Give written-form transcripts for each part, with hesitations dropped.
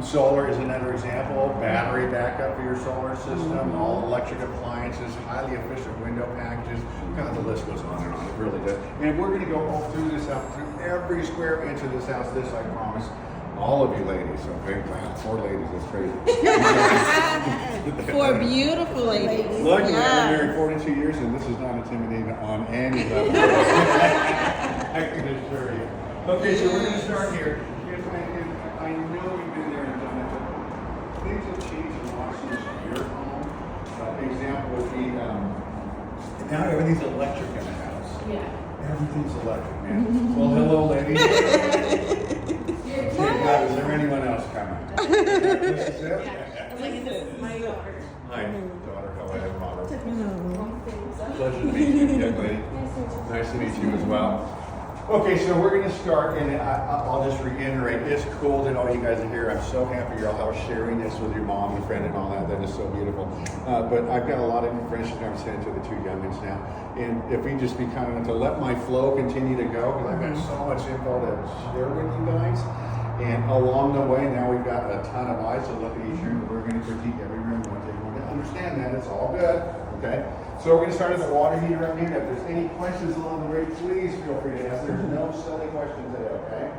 Solar is another example. Battery backup for your solar system, all electric appliances, highly efficient window packages. God, the list goes on and on. It really does. And we're going to go all through this house, through every square inch of this house. This I promise. All of you ladies, okay? Wow, 4 ladies, that's crazy. 4 beautiful ladies. Look, we've been married 42 years, and this is not intimidating on any level. I can assure you. Okay, so we're going to start here. I know we've been there and done it, but things have changed a lot since your home. Example would be now everything's electric in the house. Yeah. Everything's electric, man. Well, hello, ladies. Thank God, is there anyone else coming? This is it? Yeah. Like this is my daughter. Hi, daughter. How are you, Robert? Wrong thing, so. Pleasure to meet you, young lady. Nice to meet you as well. Okay, so we're going to start, and I'll just reiterate, it's cool that all you guys are here. I'm so happy you're all sharing this with your mom and friend and all that. That is so beautiful. But I've got a lot of information I'm sending to the 2 youngins now. And if we just be kind enough to let my flow continue to go, because I've got so much info to share with you guys. And along the way, now we've got a ton of eyes to look at each room. We're going to critique every room. We're going to understand that. It's all good. Okay? So we're going to start at the water heater right here. If there's any questions along the way, please feel free to ask. There's no silly questions today, okay?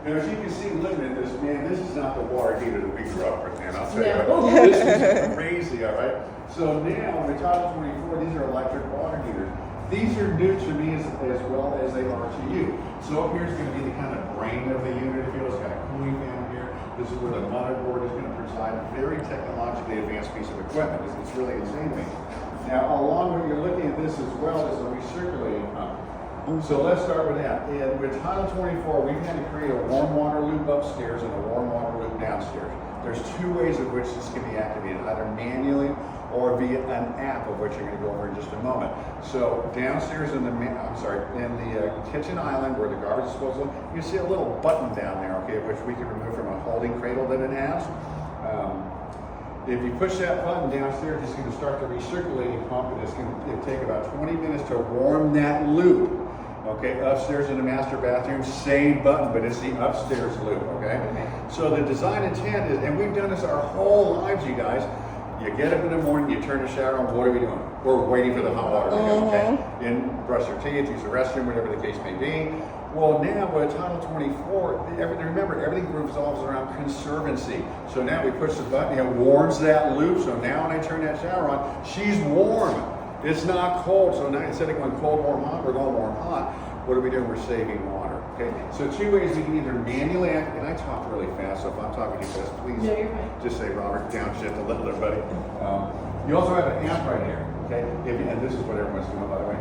Now, as you can see, looking at this, man, this is not the water heater that we grew up with, man. I'll tell you what. This is crazy, all right? So now, the Title 24, these are electric water heaters. These are new to me as well as they are to you. So up here is going to be the kind of brain of the unit. If you know, it's got a cooling fan here. This is where the motherboard is going to provide a very technologically advanced piece of equipment. It's really insane to me. Now, along with you're looking at this as well as a recirculating pump. So let's start with that. And with Title 24, we've had to create a warm water loop upstairs and a warm water loop downstairs. There's 2 ways of which this can be activated, either manually or via an app, of which you're going to go over in just a moment. So downstairs in the kitchen island where the garbage disposal, you see a little button down there, okay, which we can remove from a holding cradle that it has. If you push that button downstairs, it's going to start the recirculating pump, and it'll take about 20 minutes to warm that loop. Okay, upstairs in the master bathroom, same button, but it's the upstairs loop. Okay, so the design intent is, and we've done this our whole lives, you guys. You get up in the morning, you turn the shower on. What are we doing? We're waiting for the hot water to go. Okay, and brush your teeth, use the restroom, whatever the case may be. Well, now with Title 24, remember everything revolves around conservancy. So now we push the button, it warms that loop. So now when I turn that shower on, she's warm. It's not cold. So now instead of going cold, warm, hot, we're going warm, hot. What are we doing? We're saving water. Okay. So 2 ways we can either manually act, and I talk really fast, so if I'm talking too fast, please just say Robert, downshift a little bit, buddy. You also have an app right here. Okay. And this is what everyone's doing, by the way.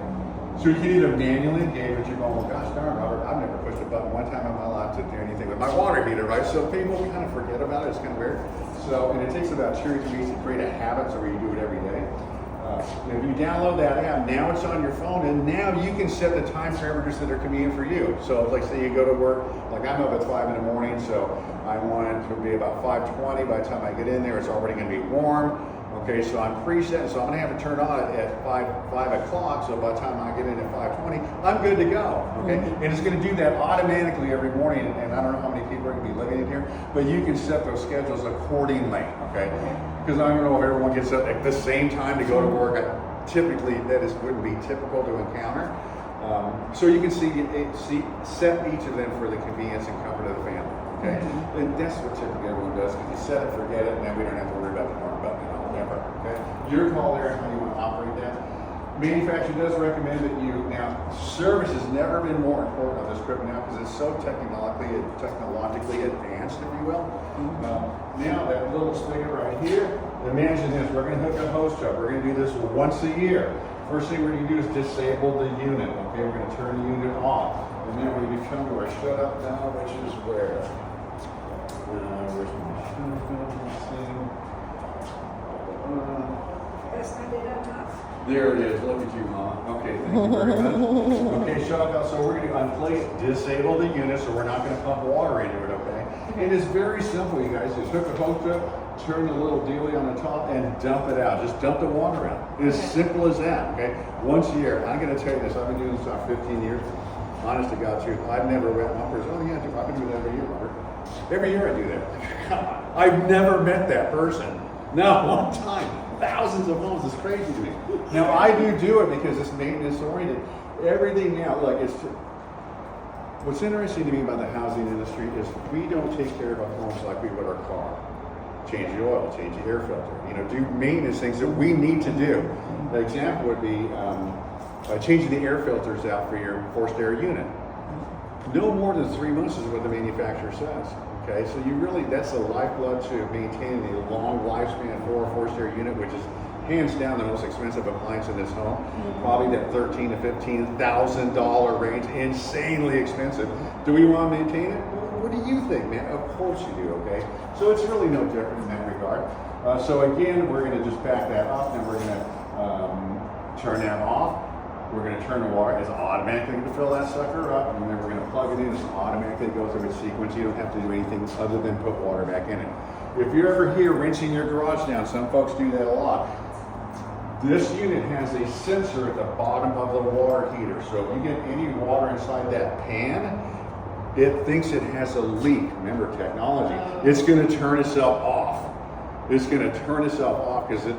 So you can either manually engage, but you're going, well, gosh darn, Robert, I've never pushed a button one time in my life to do anything with my water heater, right? So people kind of forget about it. It's kind of weird. So, and it takes about 2 or 3 weeks to create a habit so where you do it every day. If you download that app, now it's on your phone, and now you can set the time parameters that are convenient for you. So, like, say you go to work, like I'm up at 5 in the morning, so I want it to be about 5:20. By the time I get in there, it's already going to be warm. Okay, so I'm preset, so I'm going to have to turn on it at 5 o'clock, so by the time I get in at 5:20, I'm good to go, okay? And it's going to do that automatically every morning, and I don't know how many people are going to be living in here, but you can set those schedules accordingly, okay? Because I don't know if everyone gets up at the same time to go to work. Typically, wouldn't be typical to encounter. So you can set each of them for the convenience and comfort of the family, okay? And that's what typically everyone does, because you set it, forget it, and then we don't have to worry about the warm button and all that. Okay? Your call there and how you want to operate that. Manufacturer does recommend that service has never been more important on this equipment now because it's so technologically advanced, if you will. Now that little spigot right here, imagine this, we're going to hook a hose to it. We're going to do this once a year. First thing we're going to do is disable the unit. Okay, we're going to turn the unit off. And then we're going to come to our shut up now, which is where? Where's my shut up thing? There it is. Look at you, Mom. Okay, thank you very much. Okay, shut up. So we're going to unplug, disable the unit, so we're not going to pump water into it. Okay. It is very simple, you guys. Just hook a hose to it, turn the little dealie on the top, and dump it out. Just dump the water out. It's as simple as that. Okay. Once a year. I'm going to tell you this. I've been doing this about 15 years. Honest to God, truth. I've never wet bumpers. Oh yeah, I've been doing that every year, Robert. Every year I do that. Come on. I've never met that person. Not one time. Thousands of homes. It's crazy to me. Now I do it because it's maintenance oriented. Everything now, look, it's. What's interesting to me about the housing industry is we don't take care of our homes like we would our car. Change the oil, change the air filter, do maintenance things that we need to do. The example would be changing the air filters out for your forced air unit. No more than 3 months is what the manufacturer says. Okay, so that's the lifeblood to maintaining a long lifespan for a forced air unit, which is hands down the most expensive appliance in this home. Probably that $13,000 to $15,000 range, insanely expensive. Do we want to maintain it? What do you think, man? Of course you do, okay? So it's really no different in that regard. So again, we're going to just back that up, and we're going to turn that off. We're going to turn the water. It's automatically going to fill that sucker up, and then we're going to plug it in. It's automatically go through its sequence. You don't have to do anything other than put water back in it. If you're ever here rinsing your garage down, some folks do that a lot. This unit has a sensor at the bottom of the water heater. So if you get any water inside that pan, it thinks it has a leak. Remember technology. It's going to turn itself off. It's going to turn itself off because it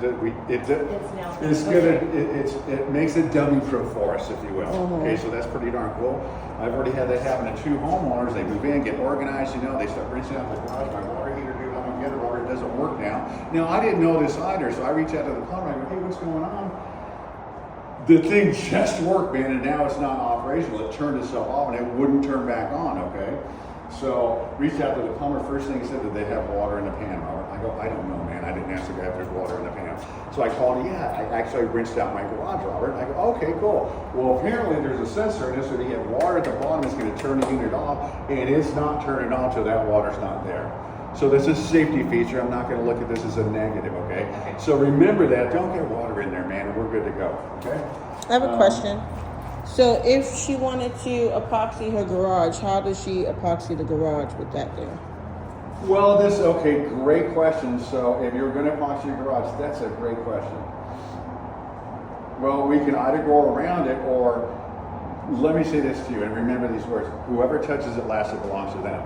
makes it dummy proof for us, if you will. Okay, so that's pretty darn cool. I've already had that happen to 2 homeowners. They move in, get organized, they start rinsing out the garage. My water heater, dude, I'm gonna get it, or it doesn't work now. Now I didn't know this either, so I reach out to the plumber. I go, hey, what's going on? The thing just worked, man, and now it's not operational. It turned itself off and it wouldn't turn back on, okay? So, reached out to the plumber. First thing he said that they have water in the pan, Robert. I go, I don't know, man. I didn't ask the guy if there's water in the pan. So I called, I actually rinsed out my garage, Robert. I go, okay, cool. Well, apparently there's a sensor in this, so that you have water at the bottom, it's going to turn the unit off, and it's not turning on until that water's not there. So this is a safety feature. I'm not going to look at this as a negative, okay? So remember that. Don't get water in there, man, and we're good to go, okay? I have a question. So if she wanted to epoxy her garage, how does she epoxy the garage with that there? Well, great question. So if you're going to epoxy your garage, that's a great question. Well, we can either go around it, or let me say this to you, and remember these words: whoever touches it last, it belongs to them.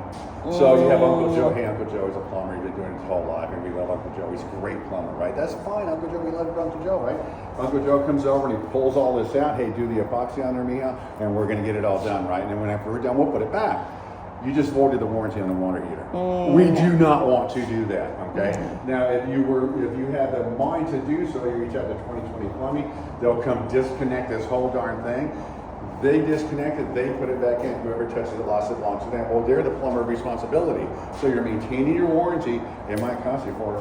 So you have Uncle Joe. Hey, Uncle Joe is a plumber. He's been doing it his whole life, and we love Uncle Joe. He's a great plumber, right? That's fine, Uncle Joe. We love Uncle Joe, right? Uncle Joe comes over and he pulls all this out. Hey, do the epoxy on there, Mia, and we're going to get it all done, right? And then whenever we're done, we'll put it back. You just voided the warranty on the water heater. We do not want to do that, okay? Now, if you had the mind to do so, you reach out to 2020 Plumbing. They'll come disconnect this whole darn thing. They disconnect it, they put it back in. Whoever touches it lost, it belongs to them. Well, they're the plumber responsibility. So you're maintaining your warranty. It might cost you $400 or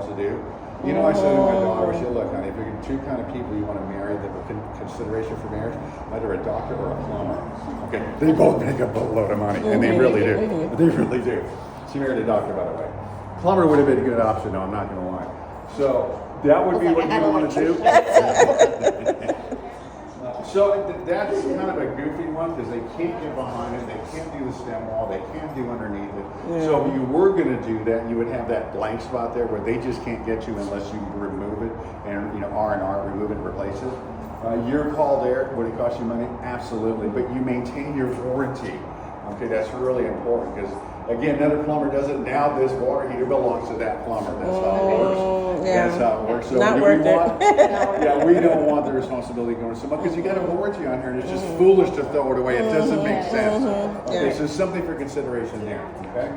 $500 to do. I said to my daughter, I said, look, honey, if you're 2 kind of people you want to marry that were consideration for marriage, either a doctor or a plumber. Okay, they both make a boatload of money, and they really do. They really do. She married a doctor, by the way. Plumber would have been a good option, though, I'm not going to lie. So that would be what you want to do. So that's kind of a goofy one because they can't get behind it, they can't do the stem wall, they can't do underneath it. Yeah. So if you were going to do that, you would have that blank spot there where they just can't get you unless you remove it and R&R, remove it and replace it. Your call there, would it cost you money? Absolutely, but you maintain your warranty. Okay, that's really important because again, another plumber does it. Now this water heater belongs to that plumber. That's how it works. Yeah. That's how it works. So not worth it. We don't want the responsibility going to someone because you got a warranty on here and it's just foolish to throw it away. It doesn't make sense. Okay, so something for consideration there. Okay.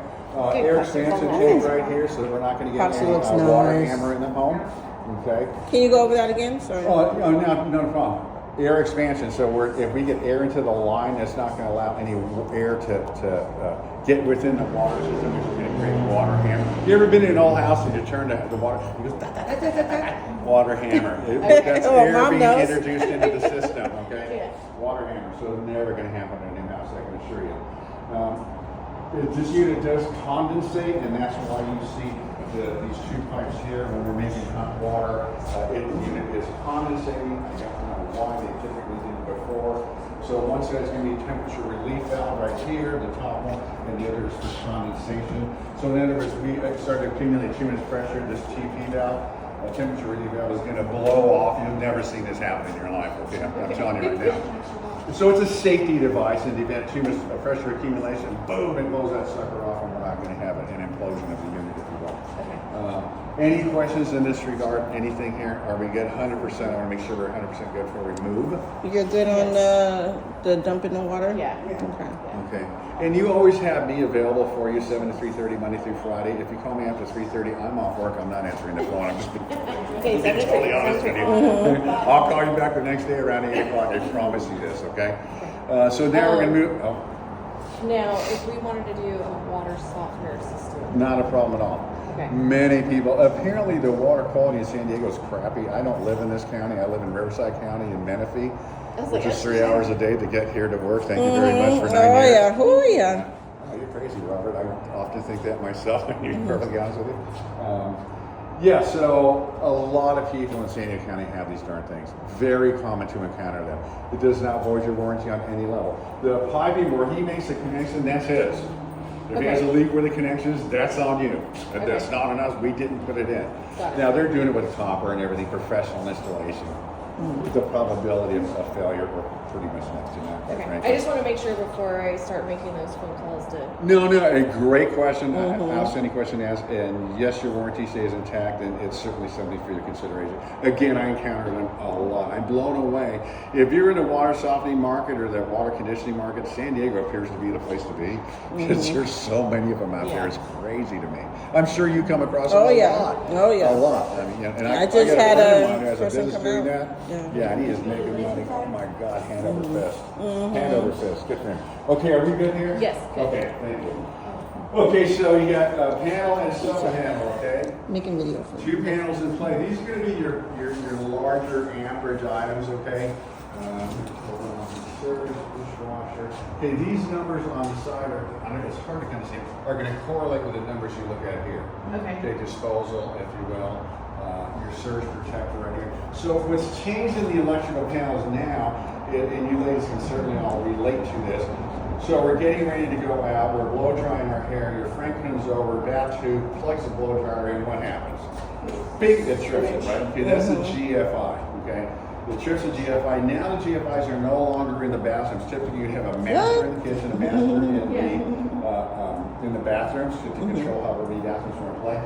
Air expansion tank right here, so that we're not going to get any water hammer in the home. Okay. Can you go over that again? Sorry. No problem. Air expansion. So if we get air into the line, that's not going to allow any air to get within the water system, which is going to create water hammer. You ever been in an old house and you turn the water, it goes water hammer. That's air being introduced into the system. Okay. Water hammer. So it's never going to happen in a new house. I can assure you. This unit does condensate, and that's why you see these 2 pipes here when we're making hot water. The unit is condensating. I don't know why they typically did it before. So one side's going to be temperature relief valve right here, the top one, and the other is for condensation. So in other words, we start to accumulate too much pressure. This TP valve, temperature relief valve, is going to blow off. You've never seen this happen in your life. Okay, I'm telling you right now. So it's a safety device. In the event too much pressure accumulation, boom, it blows that sucker off, and we're not going to have an implosion of the unit, if you will. Any questions in this regard? Anything here? Are we good? 100%. I want to make sure we're 100% good before we move. You're good on the dumping the water? Yeah. Okay. Okay. And you always have me available for you 7 to 3:30 Monday through Friday. If you call me after 3:30, I'm off work. I'm not answering the phone. I'm just Okay, being totally honest with you. I'll call you back the next day around 8 o'clock. I promise you this, okay? So now we're going to move. Oh, Now, if we wanted to do a water softener system. not a problem at all. Okay. Many people. Apparently, the water quality in San Diego is crappy. I don't live in this county. I live in Riverside County in Menifee, I was which like, is 3 hours a day to get here to work. Thank you very much for 9 Oh years. yeah. Oh yeah. Oh, you're crazy, Robert. I often think that myself, to be perfectly honest with you. Yeah, so a lot of people in San Diego County have these darn things. Very common to encounter them. It does not void your warranty on any level. The piping where he makes the connection, that's his. If he has a leak where the connection is, that's on you. That's not on us. We didn't put it in. Got it. Now, they're doing it with copper and everything, professional installation. The probability of failure are pretty much next to none. Okay. frankly. I just want to make sure before I start making those phone calls to. No, a great question. Outstanding question asked. And yes, your warranty stays intact, and it's certainly something for your consideration. Again, I encounter them a lot. I'm blown away. If you're in the water softening market or the water conditioning market, San Diego appears to be the place to be because there's so many of them out there. Yeah. It's crazy to me. I'm sure you come across them Oh, a yeah. lot. Oh, yeah. A lot. I mean, and I just got had friend a of mine who has a person business come doing out. that. Yeah. And he is making money. Oh my God, hand over fist. Hand over fist. Good for him. Okay, are we good here? Yes, good. Okay, thank you. Okay, so you got a panel and solar panel, okay? Making video for you. 2 panels in play. These are going to be your larger amperage items, okay? Hold on. Service, dishwasher. Okay, these numbers on the side are, I know it's hard to kind of see, are going to correlate with the numbers you look at here. Okay. Disposal, if you will. Your surge protector right here. So what's changed in the electrical panels now, and you ladies can certainly all relate to this. So we're getting ready to go out, we're blow drying our hair, your friend comes over, bat tube, plugs the blow dryer in, what happens? Big, it trips it, right? Okay, that's a GFI, okay? It trips a GFI. Now the GFIs are no longer in the bathrooms. Typically you have a master in the kitchen, a master in the bathrooms to control how the bathrooms want to play.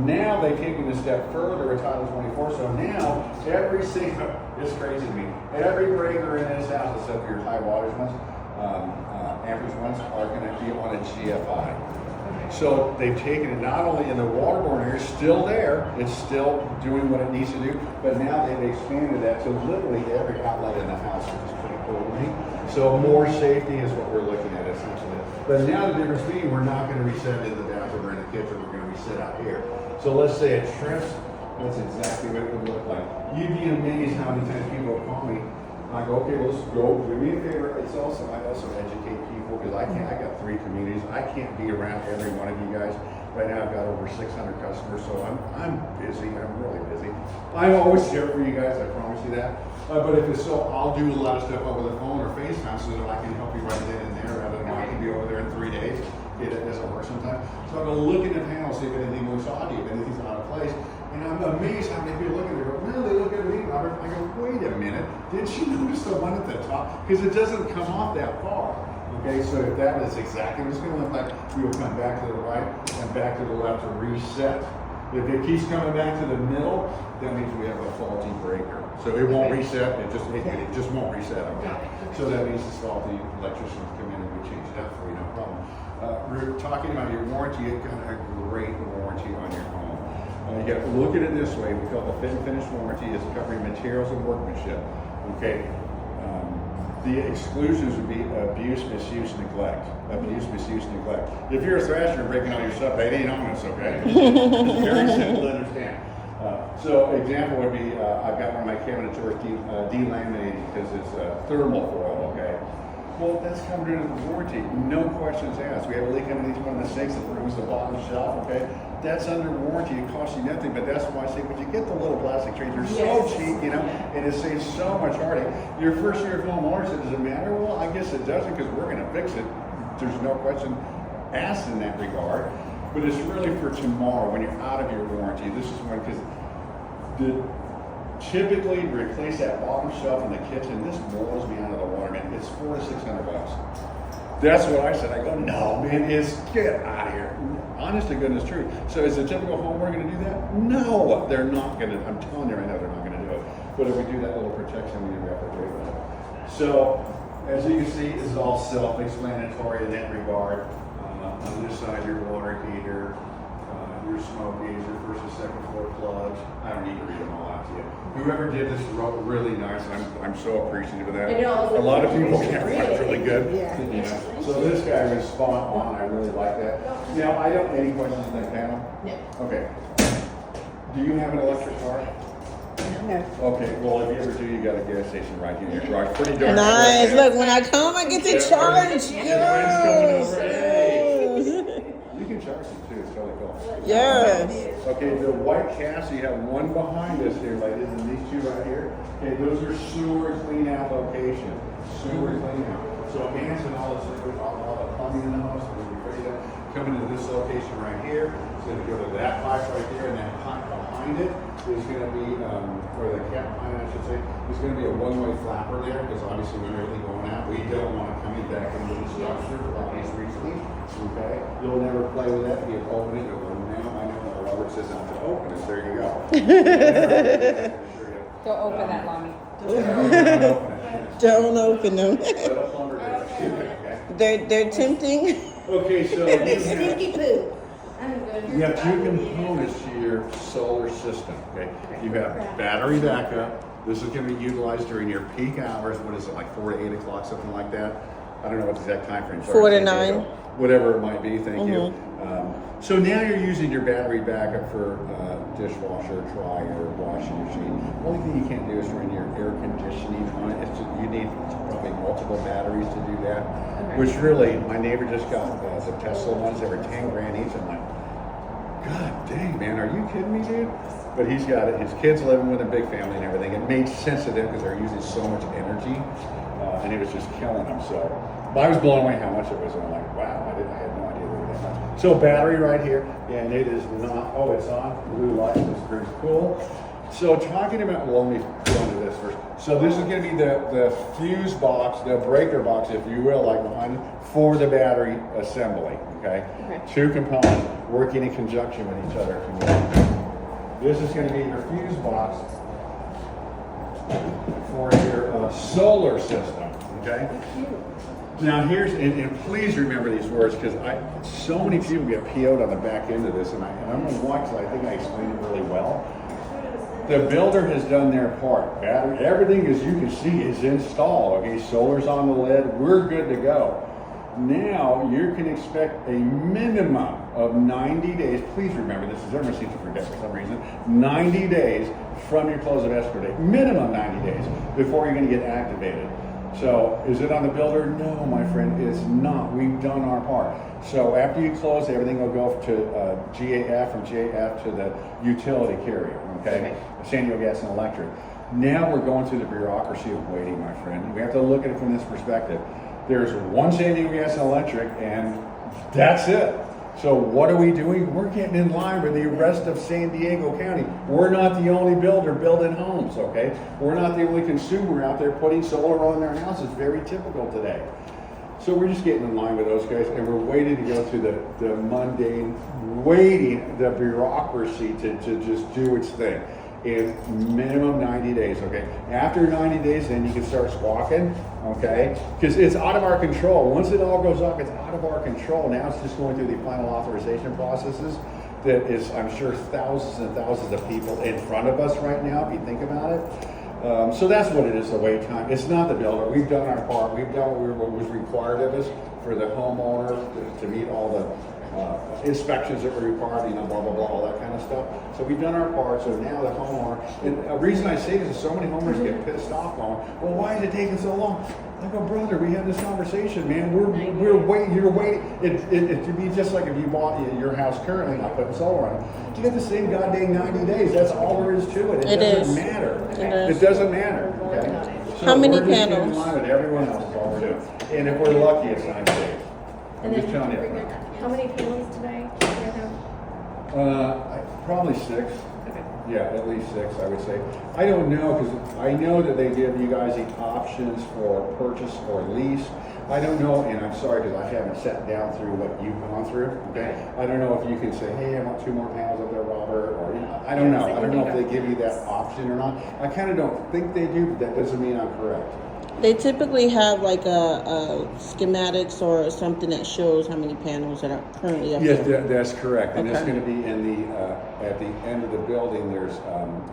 Now they've taken a step further with Title 24, so now every single, it's crazy to me, every breaker in this house, except for your high wattage ones, amperage ones, are going to be on a GFI. So they've taken it not only in the waterborne area, still there, it's still doing what it needs to do, but now they've expanded that to literally every outlet in the house, which is pretty cool to me. So more safety is what we're looking at essentially. But now the difference being, we're not going to reset in the bathroom or in the kitchen, we're going to reset out here. So let's say it trips, that's exactly what it would look like. You'd be amazed how many times people call me. I go, okay, well, let's go. Do me a favor. I also educate people because I got 3 communities. I can't be around every one of you guys. Right now I've got over 600 customers, so I'm busy. I'm really busy. I'm always here for you guys, I promise you that. But if it's so, I'll do a lot of stuff over the phone or FaceTime so that I can help you right then and there rather than I can be over there in 3 days. Okay, that doesn't work sometimes. So I'm going to look at the panel, see if anything looks odd, if anything's out of place. And I'm amazed how many people look at it and go, well, they look at me, Robert. I go, wait a minute. Did you notice the one at the top? Because it doesn't come off that far. Okay, so if that is exactly what it's going to look like, we will come back to the right and back to the left to reset. If it keeps coming back to the middle, that means we have a faulty breaker. So it won't reset, it just won't reset. Okay? So that means the faulty electrician will come in and we change it up for you, no problem. We're talking about your warranty. You've got a great warranty on your home. You got to look at it this way. We call it the fit and finish warranty. It's covering materials and workmanship. Okay. The exclusions would be abuse, misuse, neglect. Abuse, misuse, neglect. If you're a thrasher and breaking all your stuff, it ain't on us, okay? It's very simple to understand. So example would be, I've got one of my cabinet doors delaminated because it's thermal foil, okay? Well, that's covered under the warranty. No questions asked. We have a leak underneath one of the sinks that ruins the bottom shelf, okay? That's under warranty. It costs you nothing, but that's why I say, when you get the little plastic trays, they're so cheap, you know, and it saves so much heartache. Your first year of homeowner said, does it matter? Well, I guess it doesn't because we're going to fix it. There's no question asked in that regard, but it's really for tomorrow when you're out of your warranty. This is one because typically replace that bottom shelf in the kitchen. This blows me out of the water, man. It's $400 to $600. That's what I said. I go, no, man, get out of here. Honest to goodness truth. So is a typical homeowner going to do that? No, they're not going to. I'm telling you right now, they're not going to do it. But if we do that little protection, we have to worry about it. So, as you can see, this is all self-explanatory in that regard. On this side, your water heater, your smoke gauge, first and second floor plugs. I don't need to read them all out to you. Whoever did this wrote really nice, and I'm so appreciative of that. I know. A lot of people can't write really good. Yeah. You know? So this guy was spot on. I really like that. Now, I don't. Any questions on that panel? No. Okay. Do you have an electric car? No. Okay. Well, if you ever do, you got a gas station right here in your garage. Pretty darn. Nice. close. Look, when I come, I get to charge. Yeah, mine's coming over. Yes. You can charge them too. It's really cool. Yes. Okay, the white caps, you have one behind us here, ladies, and these two right here. Okay, those are sewer clean out locations. Sewer clean out. So Hanson, all the plumbing in the house, we're ready to come into this location right here. It's going to go to that pipe right there, and that pipe behind it is going to be, or the cap behind it, I should say, is going to be a one-way flapper there, because obviously when everything going out, we don't want it coming back into the structure for obvious reasons. Okay, you'll never play with that. You open it, it'll now. I know that Robert says not to open it. There you go. Don't open that, Mommy. Don't open them. Okay. They're tempting. Okay, so Stinky poo. you have two components to your solar system. Okay, you have battery backup. This is going to be utilized during your peak hours. What is it, like 4 to 8 o'clock, something like that? I don't know what the exact time frame is. 4 to 9. Whatever it might be, thank you. So now you're using your battery backup for dishwasher, dryer, washing machine. The only thing you can't do is run your air conditioning on it. It's just, you need probably multiple batteries to do that. Okay. Which really, my neighbor just got the Tesla ones. They were 10 grand each. I'm like, God dang, man, are you kidding me, dude? But he's got it. His kids living with a big family and everything. It made sense to them because they're using so much energy, and it was just killing them. So I was blown away how much it was, and I'm like, wow, I had no idea they were that much. So battery right here, and it is not. Oh, it's on. Blue light is pretty cool. So talking about, well, let me go into this first. So this is going to be the fuse box, the breaker box, if you will, like behind it, for the battery assembly. Okay. Two components working in conjunction with each other. This is going to be your fuse box for your solar system. Okay. Now here's, and please remember these words, because so many people get PO'd on the back end of this, and I'm going to watch because I think I explained it really well. The builder has done their part. Battery, everything, as you can see, is installed. Okay, solar's on the lid. We're good to go. Now you can expect a minimum of 90 days. Please remember this, is everyone seems to forget for some reason. 90 days from your close of escrow date. Minimum 90 days before you're going to get activated. So is it on the builder? No, my friend, it's not. We've done our part. So after you close, everything will go to GAF, from GAF to the utility carrier, okay? San Diego Gas and Electric. Now we're going through the bureaucracy of waiting, my friend. We have to look at it from this perspective. There's one San Diego Gas and Electric, and that's it. So what are we doing? We're getting in line with the rest of San Diego County. We're not the only builder building homes, okay? We're not the only consumer out there putting solar on their houses. Very typical today. So we're just getting in line with those guys, and we're waiting to go through the mundane, the bureaucracy to just do its thing. In minimum 90 days, okay? After 90 days, then you can start squawking, okay? Because it's out of our control. Once it all goes up, it's out of our control. Now it's just going through the final authorization processes that is, I'm sure, thousands and thousands of people in front of us right now, if you think about it. So that's what it is, the wait time. It's not the builder. We've done our part. We've done what was required of us for the homeowner to meet all the inspections that were required, blah, blah, blah, all that kind of stuff. So we've done our part, so now the homeowner, and a reason I say this is so many homeowners get pissed off going, well, why is it taking so long? I go, brother, we had this conversation, man. We're waiting, you're waiting. It'd be just like if you bought your house currently, not putting solar on it. You get the same goddamn 90 days. That's all there is to it. It doesn't matter. It doesn't matter, okay? So how many we're just panels? in line with everyone else is all we're doing. And if we're lucky, it's 90 days. I'm just telling you. How many panels today do you have? Probably 6. Okay. Yeah, at least 6, I would say. I don't know, because I know that they give you guys the options for purchase or lease. I don't know, and I'm sorry because I haven't sat down through what you've gone through, okay? I don't know if you can say, hey, I want 2 more panels up there, Robert, or, you know, I don't know. I don't know if they give you that option or not. I kind of don't think they do, but that doesn't mean I'm correct. They typically have like a schematics or something that shows how many panels that are currently up Yes, there. that's correct. And it's Okay. going to be in the, at the end of the building, there's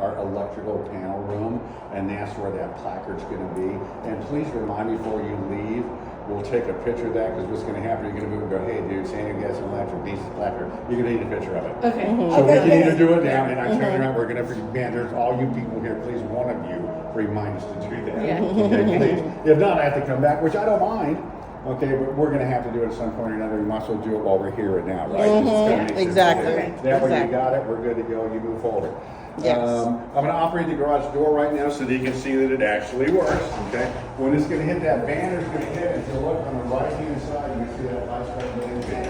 our electrical panel room, and that's where that placard's going to be. And please remind me before you leave, we'll take a picture of that, because what's going to happen, you're going to move and go, hey, dude, San Diego Gas and Electric needs this placard. You're going to need a picture of it. Okay. So we can either do it now, and I'm turning around, we're going to, man, there's all you people here, please, one of you remind us to do that. Yeah. Okay, please. If not, I have to come back, which I don't mind. Okay, but we're going to have to do it at some point or another. We might as well do it while we're here and now, right? Just kinda makes sense. Exactly. Okay. That way you Exactly. got it, we're good to go, you move forward. Yes. I'm going to operate the garage door right now so that you can see that it actually works, okay? When it's going to hit that banner, it's going to hit, if you look on the right-hand side, you can see that light stripe moving big.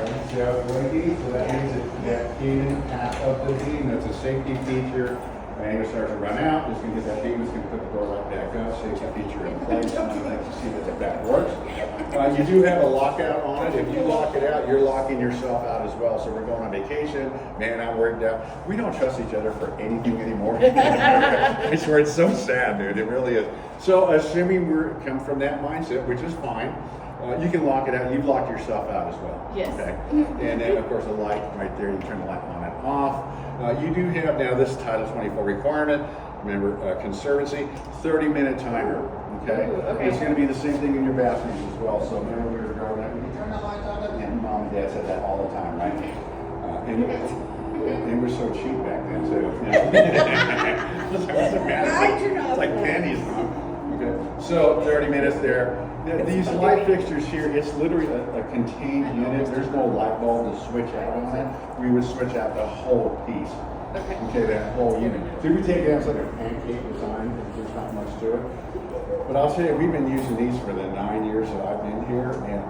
Okay, see how it's blinking? So that means that came in half of the beam. That's a safety feature. When it starts to run out, it's going to get that beam, it's going to put the door right back up, safety feature in place. And I'd like to see that works. You do have a lockout on it. If you lock it out, you're locking yourself out as well. So we're going on vacation. Man, I'm worried out. We don't trust each other for anything anymore. I swear, it's so sad, dude. It really is. So assuming we come from that mindset, which is fine, you can lock it out. You've locked yourself out as well. Yes. Okay. And then, of course, the light right there, you turn the light on and off. You do have now this Title 24 requirement. Remember, Conservancy, 30-minute timer. Okay? Ooh, okay. It's going to be the same thing in your bathrooms as well. So remember, we were growing up, you turn the lights on, and Mom and Dad said that all the time, right? And it was so cheap back then, too. You know? It's like pennies, Mom. Okay. So 30 minutes there. These light fixtures here, it's literally a contained unit. There's no light bulb to switch out on it. We would switch out the whole piece. Okay. Okay, that whole unit. So we take it as like a pancake design, there's not much to it. But I'll tell you, we've been using these for the 9 years that I've been here, and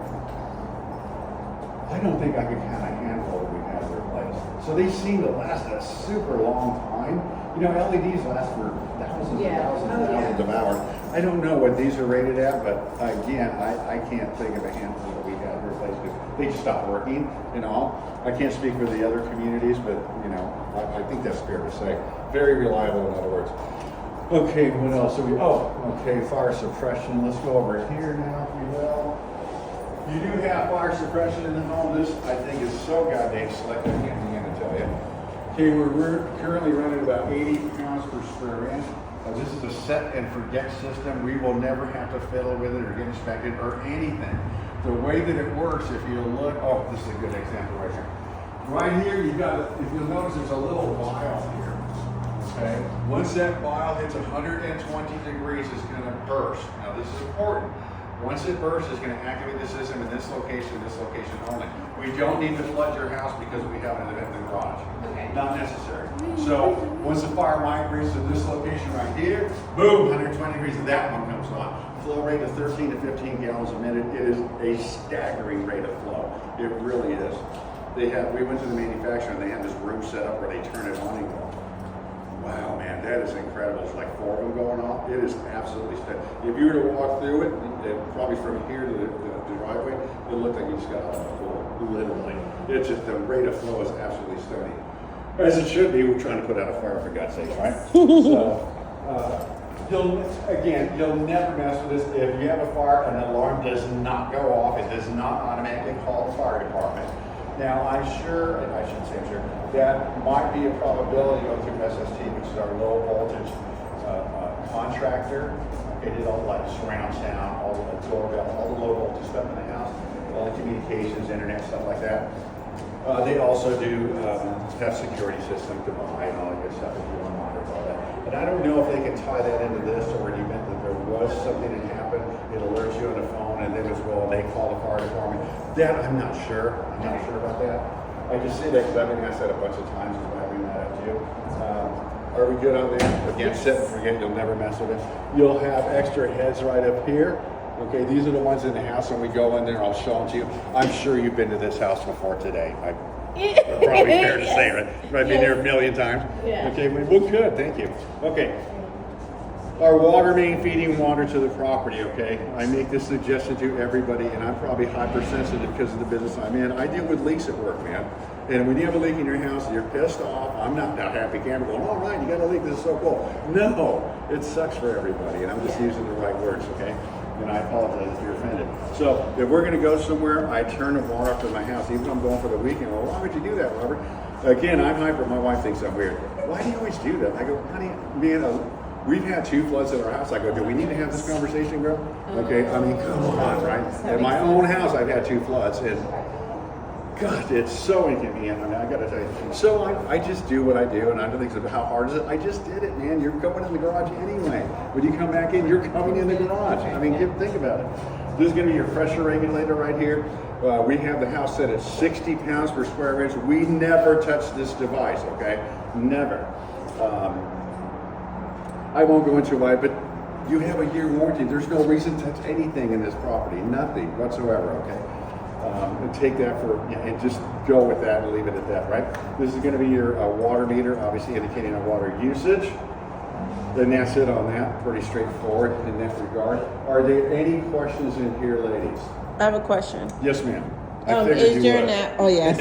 I don't think I could count a handful that we've had replaced. So they seem to last a super long time. You know, LEDs last for thousands and thousands of hours. I don't know what these are rated at, but again, I can't think of a handful that we had replaced because they just stopped working and all. I can't speak for the other communities, but you know, I think that's fair to say. Very reliable, in other words. Okay, what else are we? Oh, okay, fire suppression. Let's go over here now, if you will. You do have fire suppression in the home. This, I think, is so goddamn slick. I can't begin to tell you. Okay, we're currently running about 80 pounds per square inch. This is a set and forget system. We will never have to fiddle with it or get inspected or anything. The way that it works, if you look, oh, this is a good example right here. Right here, you've got, if you'll notice, there's a little vial here. Okay, once that vial hits 120 degrees, it's going to burst. Now, this is important. Once it bursts, it's going to activate the system in this location only. We don't need to flood your house because we have an event in the garage. Okay. Not necessary. So once the fire migrates to this location right here, boom, 120 degrees, and that one comes on. Flow rate of 13 to 15 gallons a minute. It is a staggering rate of flow. It really is. We went to the manufacturer and they had this room set up where they turn it on and go, wow, man, that is incredible. There's like 4 of them going off. It is absolutely stunning. If you were to walk through it, probably from here to the driveway, it looked like you just got out of a pool, literally. It's just, the rate of flow is absolutely stunning. As it should be, we're trying to put out a fire, for God's sakes, right? So, you'll never mess with this. If you have a fire, an alarm does not go off. It does not automatically call the fire department. Now, I shouldn't say I'm sure, that might be a probability going through SST, which is our low voltage contractor. They did all like surround sound, all the doorbell, all the low voltage stuff in the house, all the communications, internet, stuff like that. They also do have security system to buy and all that good stuff if you want to monitor all that. But I don't know if they can tie that into this, or in the event that there was something that happened, it alerts you on the phone, and then as well they call the fire department. That I'm not sure. I'm not sure about that. I just say that because I've been asked that a bunch of times, is why I bring that up to you. Are we good on that? Again, set and forget, you'll never mess with it. You'll have extra heads right up here. Okay, these are the ones in the house, and we go in there, I'll show them to you. I'm sure you've been to this house before today. Probably fair to say, right? I've been here a million times. Yeah. Okay, well, good, thank you. Okay. Our water main feeding water to the property, okay? I make this suggestion to everybody, and I'm probably hypersensitive because of the business I'm in. I deal with leaks at work, man. And when you have a leak in your house and you're pissed off, I'm not that happy camper going, all right, you got a leak, this is so cool. No, it sucks for everybody, and I'm just using the right words, okay? And I apologize if you're offended. So if we're gonna go somewhere, I turn the water up to my house, even if I'm going for the weekend. Well, why would you do that, Robert? Again, I'm hyper, my wife thinks I'm weird. Why do you always do that? I go, honey, man, we've had 2 floods at our house. I go, do we need to have this conversation, girl? Okay, I mean, come on, right? At my own house, I've had 2 floods, and God, it's so inconvenient. I mean, I gotta tell you. So I just do what I do, and I don't think it's how hard is it. I just did it, man. You're going in the garage anyway. When you come back in, you're coming in the garage. I mean, think about it. This is gonna be your pressure regulator right here. We have the house set at 60 pounds per square inch. We never touch this device, okay? Never. I won't go into why, but you have a year warranty. There's no reason to touch anything in this property, nothing whatsoever, okay? And take that and just go with that and leave it at that, right? This is gonna be your water meter, obviously indicating a water usage. Then that's it on that, pretty straightforward in that regard. Are there any questions in here, ladies? I have a question. Yes, ma'am. Is there an app? Oh, yes.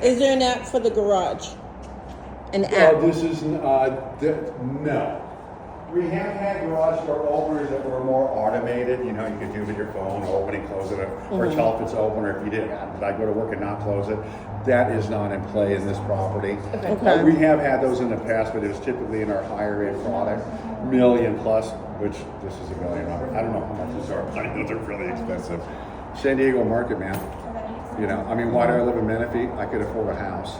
Is there an app for the garage? An app? This is, no. We have had garage door openers that were more automated. You know, you could do it with your phone, open and close it, or tell if it's open, or if you did I go to work and not close it. That is not in play in this property. Okay. We have had those in the past, but it was typically in our higher end product, million plus, which this is $1 million. I don't know how much these are, but I know they're really expensive. San Diego market, man. You know, I mean, why do I live in Menifee? I could afford a house.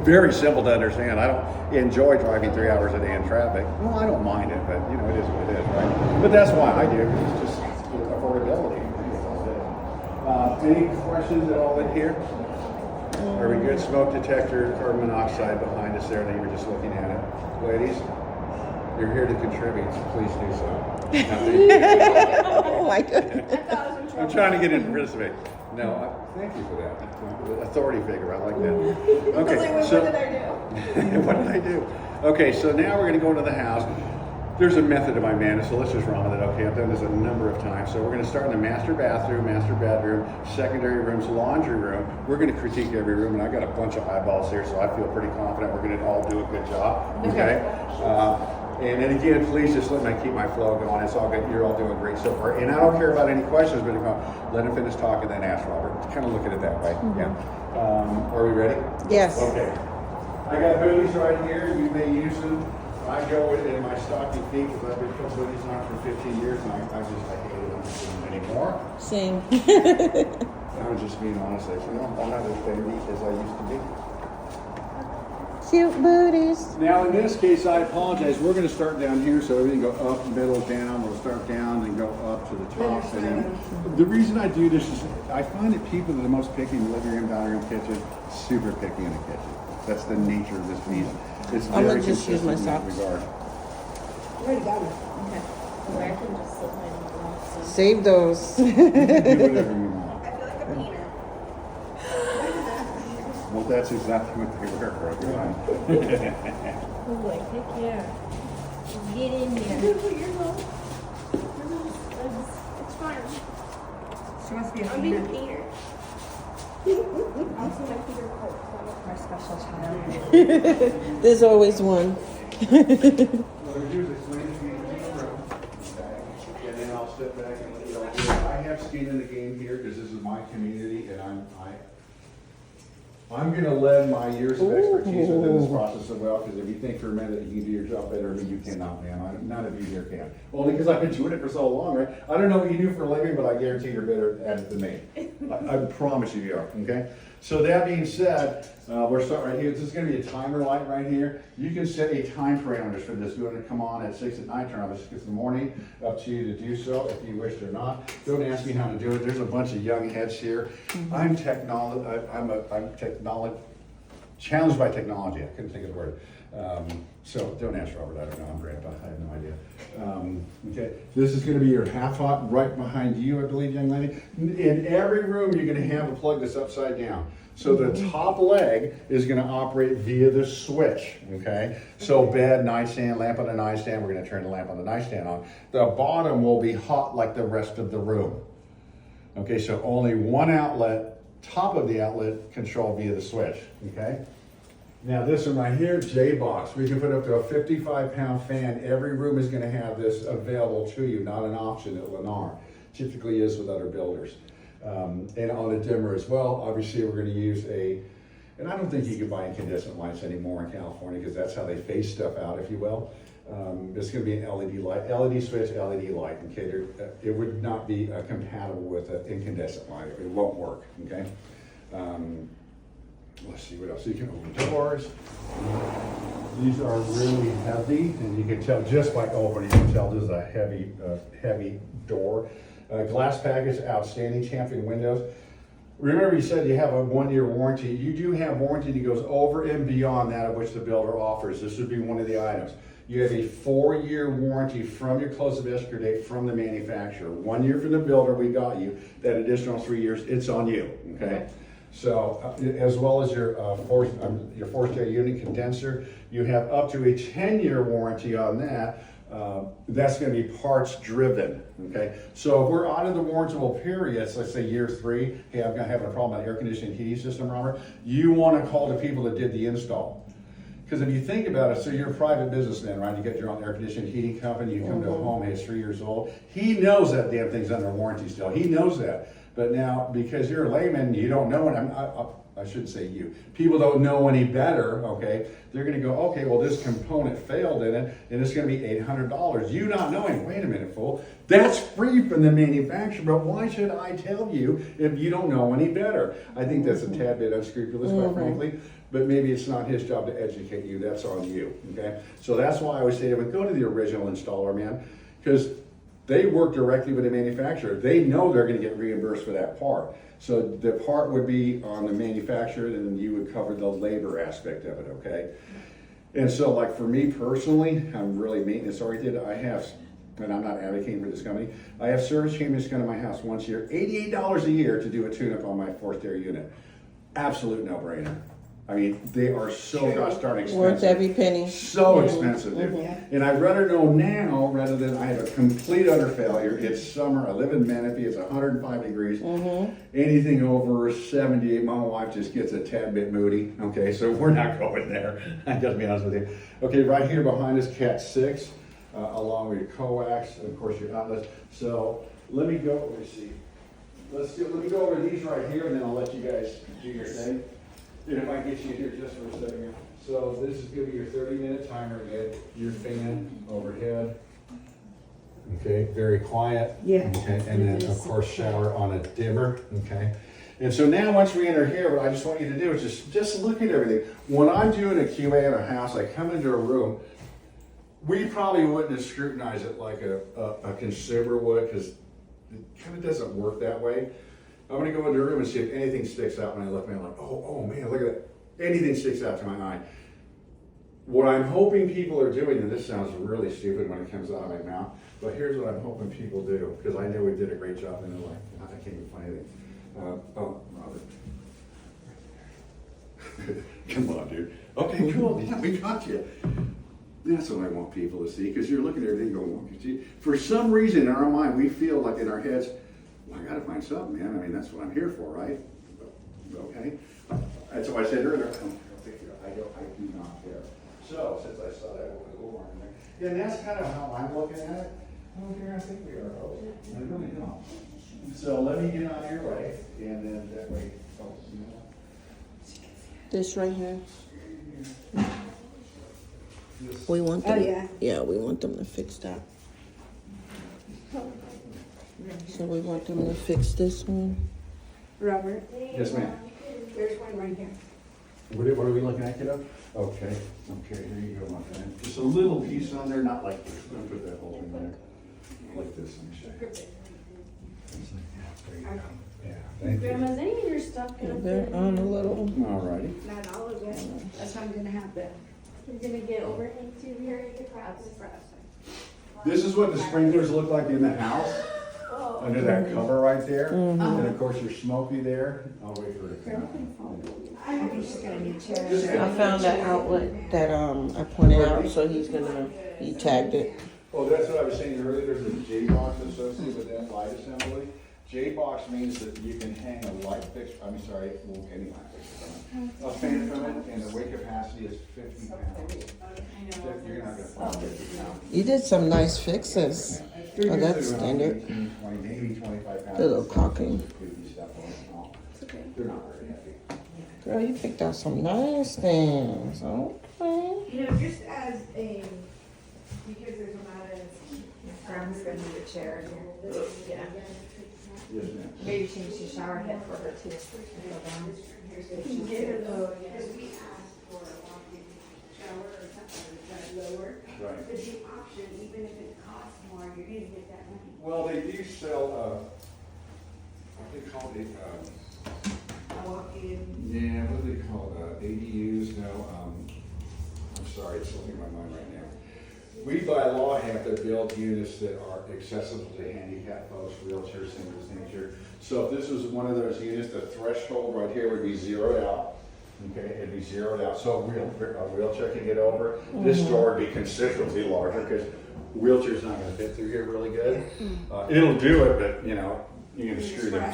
Very simple to understand. I don't enjoy driving 3 hours a day in traffic. Well, I don't mind it, but you know, it is what it is, right? But that's why I do. It's just affordability. Any questions at all in here? Are we good? Smoke detector, carbon monoxide behind us there that you were just looking at it. Ladies, you're here to contribute, so please do so. Oh my goodness. I'm trying to get into participate. No, thank you for that. Authority figure, I like that. Okay, so what did I do? what did I do? Okay, so now we're going to go into the house. There's a method to my madness, so let's just run with it. Okay, I've done this a number of times. So we're going to start in the master bathroom, master bedroom, secondary rooms, laundry room. We're going to critique every room, and I've got a bunch of eyeballs here, so I feel pretty confident we're going to all do a good job. Okay. And then again, please just let me keep my flow going. It's all good. You're all doing great so far. And I don't care about any questions, but let him finish talking, then ask Robert. Kind of look at it that way. Yeah. Are we ready? Yes. Okay. I got hoodies right here. You may use them. I go with it in my stocking feet because I've been putting hoodies on for 15 years, and I hate them anymore. Same. I'm just being honest. I'm not as bendy as I used to be. Cute booties. Now in this case, I apologize. We're going to start down here, so everything go up, middle, down. We'll start down and go up to the top. And then the reason I do this is I find that people that are the most picky in the living room, dining room, kitchen, super picky in the kitchen. That's the nature of this beast. It's I'm very gonna just use my consistent in that socks. regard. Already got it. Okay. Or I can just slip mine in the box. Save those. You can do whatever you want. I feel like a painter. Well, that's exactly what they were for everyone. Oh boy, heck yeah. Get in there. It's fine. She wants to be a I'm being a painter. painter. Also, my Peter Coat. Our special child. There's always one. What I do is explain to you in the room, and then I'll step back and let you all do it. I have skin in the game here because this is my community, and I'm going to lend my years of expertise within this process as well, because if you think for a minute that you can do your job better than me, you cannot, man. None of you here can. Only because I've been doing it for so long, right? I don't know what you do for a living, but I guarantee you're better at it than me. I promise you are, okay? So that being said, we're starting right here. This is going to be a timer light right here. You can set a time parameters for this. Do it to come on at 6 at night, turn off at 6 in the morning. Up to you to do so if you wish or not. Don't ask me how to do it. There's a bunch of young heads here. I'm challenged by technology. I couldn't think of the word. So don't ask Robert. I don't know. I'm grandpa. I have no idea. Okay. This is going to be your half hot right behind you, I believe, young lady. In every room, you're going to have a plug that's upside down. So the top leg is gonna operate via the switch, okay? So bed, nightstand, lamp on the nightstand, we're gonna turn the lamp on the nightstand on. The bottom will be hot like the rest of the room. Okay, so only one outlet, top of the outlet, control via the switch, okay? Now this one right here, J-Box. We can put up to a 55-pound fan. Every room is gonna have this available to you, not an option at Lennar. Typically is with other builders. And on the dimmer as well, obviously we're gonna use and I don't think you can buy incandescent lights anymore in California because that's how they phase stuff out, if you will. It's gonna be an LED light, LED switch, LED light, okay? It would not be compatible with an incandescent light. It won't work, okay? Let's see what else. You can open doors. These are really heavy, and you can tell just by opening, you can tell this is a heavy door. Glass package, outstanding champion windows. Remember you said you have a 1-year warranty. You do have warranty that goes over and beyond that of which the builder offers. This would be one of the items. You have a 4-year warranty from your close of escrow date from the manufacturer. 1 year from the builder, we got you. That additional 3 years, it's on you, okay? So, as well as your forced air unit condenser, you have up to a 10-year warranty on that. That's going to be parts driven, okay? So if we're out of the warrantable periods, let's say year 3, hey, I'm having a problem with air conditioning heating system, Robert, you want to call the people that did the install. Because if you think about it, so you're a private businessman, right? You get your own air conditioning heating company, you come to a home, hey, it's 3 years old. He knows that damn thing's under warranty still. He knows that. But now, because you're a layman, you don't know it. I shouldn't say you. People don't know any better, okay? They're gonna go, okay, well, this component failed in it, and it's gonna be $800. You not knowing, wait a minute, fool, that's free from the manufacturer, but why should I tell you if you don't know any better? I think that's a tad bit unscrupulous, quite frankly, but maybe it's not his job to educate you, that's on you, okay? So that's why I always say, go to the original installer, man, because they work directly with the manufacturer. They know they're gonna get reimbursed for that part. So the part would be on the manufacturer, and you would cover the labor aspect of it, okay? And so like for me personally, I'm really maintenance oriented. I have, and I'm not advocating for this company, I have service champions come to my house once a year, $88 a year to do a tune-up on my forced air unit. Absolute no-brainer. I mean, they are so gosh darn expensive. Worth every penny. So expensive, dude. And I'd rather know now rather than I have a complete utter failure. It's summer. I live in Menifee. It's 105 degrees. Anything over 78, my wife just gets a tad bit moody. Okay, so we're not going there. I gotta be honest with you. Okay, right here behind us, Cat 6, along with your coax, and of course your outlets. So let me go. Let me see. Let me go over these right here, and then I'll let you guys do your thing. And if I get you here just for a second. So this is gonna be your 30-minute timer again, your fan overhead. Okay, very quiet. Yeah. Okay, and then of course shower on a dimmer, okay? And so now once we enter here, what I just want you to do is just look at everything. When I'm doing a QA in a house, I come into a room, we probably wouldn't have scrutinized it like a consumer would, because it kind of doesn't work that way. I'm gonna go into the room and see if anything sticks out when I look, man, I'm like, oh man, look at that. Anything sticks out to my eye. What I'm hoping people are doing, and this sounds really stupid when it comes out of my mouth, but here's what I'm hoping people do, because I know we did a great job and they're like, I can't even find anything. Robert. Come on, dude. Okay, cool, yeah, we got you. That's what I want people to see, because you're looking at everything going, for some reason in our mind, we feel like in our heads, well, I gotta find something, man. I mean, that's what I'm here for, right? Okay. That's what I said earlier. I do not care. So, since I saw that open door in there, yeah, and that's kind of how I'm looking at it. I don't care. I think we are. I really don't. So let me get on your way, and then that way, This right here. We want them. Oh, yeah. Yeah, we want them to fix that. So we want them to fix this one. Robert, Yes, ma'am. there's one right here. What are we looking at, kiddo? Okay, here you go, my friend. Just a little piece on there, not like this. I'm gonna put that whole thing there. Like this, let me show you. Just like that. There you go. Yeah, thank you. Grandma, is any of your stuff gonna They're fit? on a little. All righty. Not all of it. That's not gonna happen. You're gonna get overhang too here at the crowds. This is what the sprinklers look like in the house. under that cover right there. And of course, your Smoky there. I'll wait for it to come I think she's gonna need chairs. out. I found that outlet that I pointed out, so he tagged it. Oh, that's what I was saying earlier, there's a J-box associated with that light assembly. J-box means that you can hang a light fixture, well, any light fixture on it. A fan from it, and the weight capacity is 50 pounds. You're not gonna find 50 pounds. You did some nice fixes. Oh, that's standard. 20, maybe 25 pounds. A little caulking. Goofy stuff on it and all. They're not very heavy. Girl, you picked out some nice things. Okay. You know, just as a, because there's a lot of, Grandma's gonna need a chair here. Yeah. Yes, ma'am. Maybe change the shower head for her too. If she get her low, yeah. Right. But the option, even if it costs more, you're gonna get that money. Well, they do sell, what do they call it? Yeah, what do they call it? ADUs? No, I'm sorry, it's slipping my mind right now. We by law have to build units that are accessible to handicapped folks, wheelchairs, things of this nature. So if this was one of those units, the threshold right here would be zeroed out. Okay, it'd be zeroed out, so a wheelchair can get over. This door would be considerably larger because wheelchair's not gonna fit through here really good. It'll do it, but you know, you can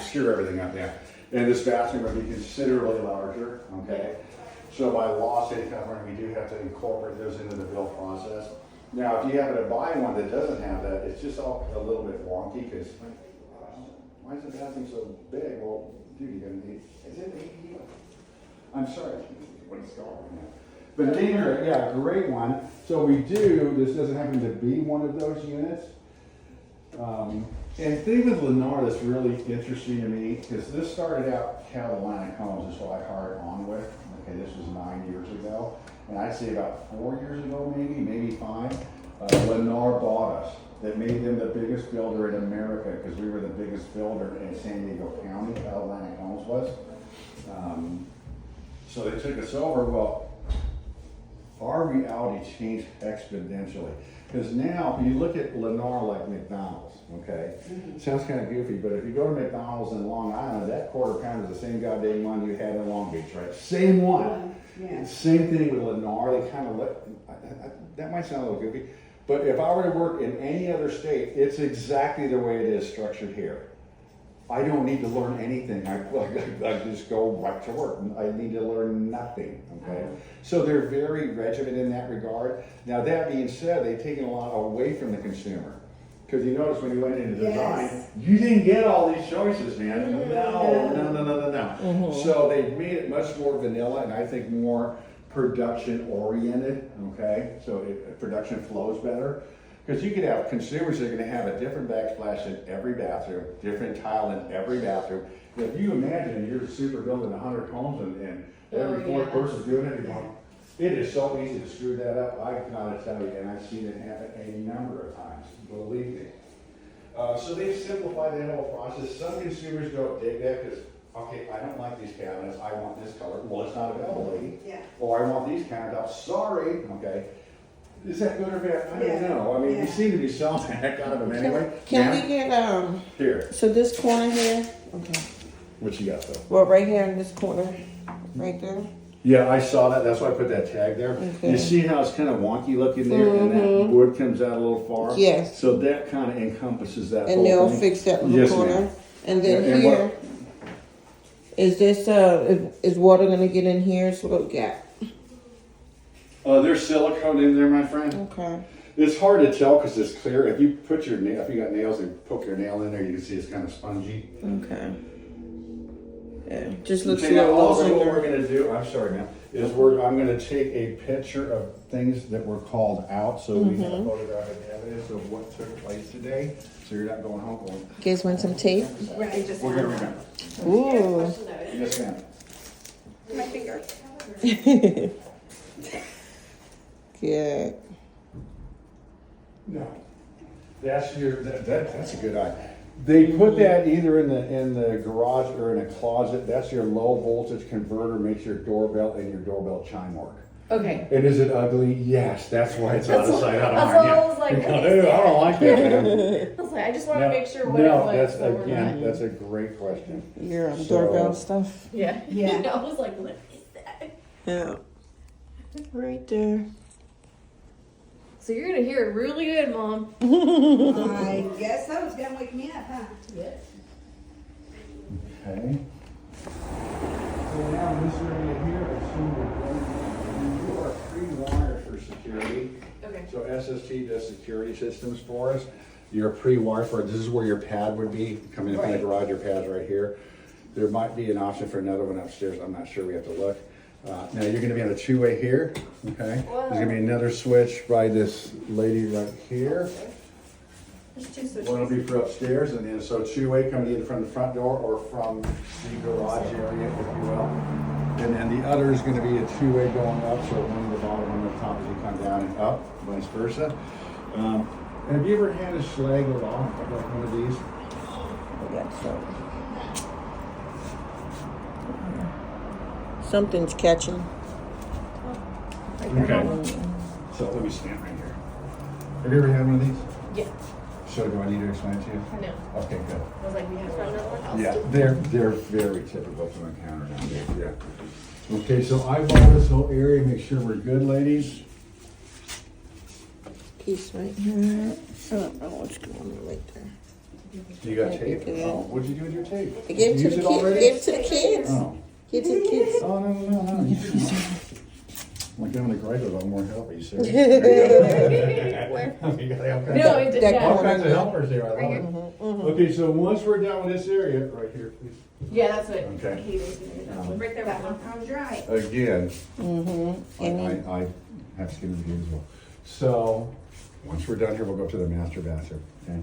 screw everything up there. And this bathroom would be considerably larger, okay? So by law, state of California, we do have to incorporate those into the build process. Now, if you happen to buy one that doesn't have that, it's just all a little bit wonky because why is the bathroom so big? Well, dude, you're gonna need, is it ADU? I'm sorry, what it's called. But anyway, yeah, great one. So we do, this doesn't happen to be one of those units. And thing with Lennar that's really interesting to me, because this started out Catalina Homes, is what I hired on with. Okay, this was 9 years ago. And I'd say about 4 years ago, maybe 5, Lennar bought us. That made them the biggest builder in America, because we were the biggest builder in San Diego County, Catalina Homes was. So they took us over. Well, our reality changed exponentially. Because now, if you look at Lennar like McDonald's, okay? It sounds kind of goofy, but if you go to McDonald's in Long Island, that quarter pounder is the same goddamn one you had in Long Beach, right? Same one. Yeah. Same thing with Lennar. They kind of that might sound a little goofy, but if I were to work in any other state, it's exactly the way it is structured here. I don't need to learn anything. I just go right to work. I need to learn nothing, okay? So they're very regimented in that regard. Now, that being said, they've taken a lot away from the consumer. Because you notice when you went into design, Yes. you didn't get all these choices, man. No. So they've made it much more vanilla and I think more production oriented, okay? So production flows better. Because you could have consumers that are going to have a different backsplash in every bathroom, different tile in every bathroom. If you imagine you're super building 100 homes and every fourth person's doing it, it is so easy to screw that up. I gotta tell you, and I've seen it happen a number of times, believe me. So they've simplified that whole process. Some consumers don't dig that because, okay, I don't like these cabinets. I want this color. Well, it's not available, lady. Yeah. Or I want these countertops. Sorry, okay. Is that good or bad? I don't Yeah. know. I mean, Yeah. we seem to be selling the heck out of them anyway. Can Ma'am? we get Here, so this corner here? Okay. what you got though? Well, right here in this corner, right there. Yeah, I saw that. That's why I put that tag there. Okay. You see how it's kind of wonky looking there, and that wood comes out a little far. Yes. So that kind of encompasses that. And whole they'll thing. fix that little Yes, corner. ma'am. And then And here, what- is this is water gonna get in here? It's a little gap. There's silicone in there, my friend. Okay. It's hard to tell because it's clear. If you put your nail, if you got nails and poke your nail in there, you can see it's kind of spongy. Okay. Yeah, just looks Okay, a now little also what we're longer. gonna do, I'm sorry, ma'am, is I'm gonna take a picture of things that were called out, so we have photographic evidence of what took place today. So you're not going home going, You guys want some tape? Right, just. we're gonna remember. Ooh. Yes, ma'am. My finger. Good. No. That's that's a good eye. They put that either in the garage or in a closet. That's your low voltage converter, makes your doorbell and your doorbell chime work. Okay. And is it ugly? Yes, that's why it's out of sight, out of That's mind. what I Yeah. was like, No, what is I don't like that, man. I was like, I just want to No, make sure what it no, was. that's, so we're again, not- that's a great question. Your So- doorbell stuff. Yeah. Yeah. I was like, what is that? Yeah. Right there. So you're gonna hear it really good, Mom. I guess so. It's gonna wake me up, huh? Yeah. Okay. So now in this area here, I assume we're going to, you are pre-wired for security. Okay. So SST does security systems for us. You're pre-wired for, this is where your pad would be. Come in from the Right. garage, your pad's right here. There might be an option for another one upstairs. I'm not sure. We have to look. Now you're going to be on a two-way here. Okay. There's going to be another switch by this lady right here. There's two switches. One will be for upstairs, and then so two-way coming either from the front door or from the garage area, if you will. And then the other is going to be a two-way going up, so one on the bottom, one on the top as you come down and up, vice versa. Have you ever had a slag go off like one of these? I got some. Something's catching. Okay. So let me stand right here. Have you ever had one of these? Yeah. So do I need to explain it to you? I know. Okay, good. I was like, we have one in our house. Yeah, they're very typical to encounter nowadays, yeah. Okay, so eyeball this whole area, make sure we're good, ladies. Piece right here. I don't know what's going on right there. You got Yeah, tape? yeah. Oh, what'd you do with your tape? I gave it to Use the it kids. already? Gave it to the kids. Oh. Give it to the kids. Oh, no. I'm giving the grade a little more help, are you serious? Where? You got all kinds No, of- it did. That Yeah. all kinds of helpers here, I love Right it. here. Okay, so once we're done with this area, right here, please. Yeah, that's what. Okay. He was doing. That one. Right there. That That one one. comes right. Again, Mm-hmm. I have skin in the game as well. So, once we're done here, we'll go to the master bathroom, okay?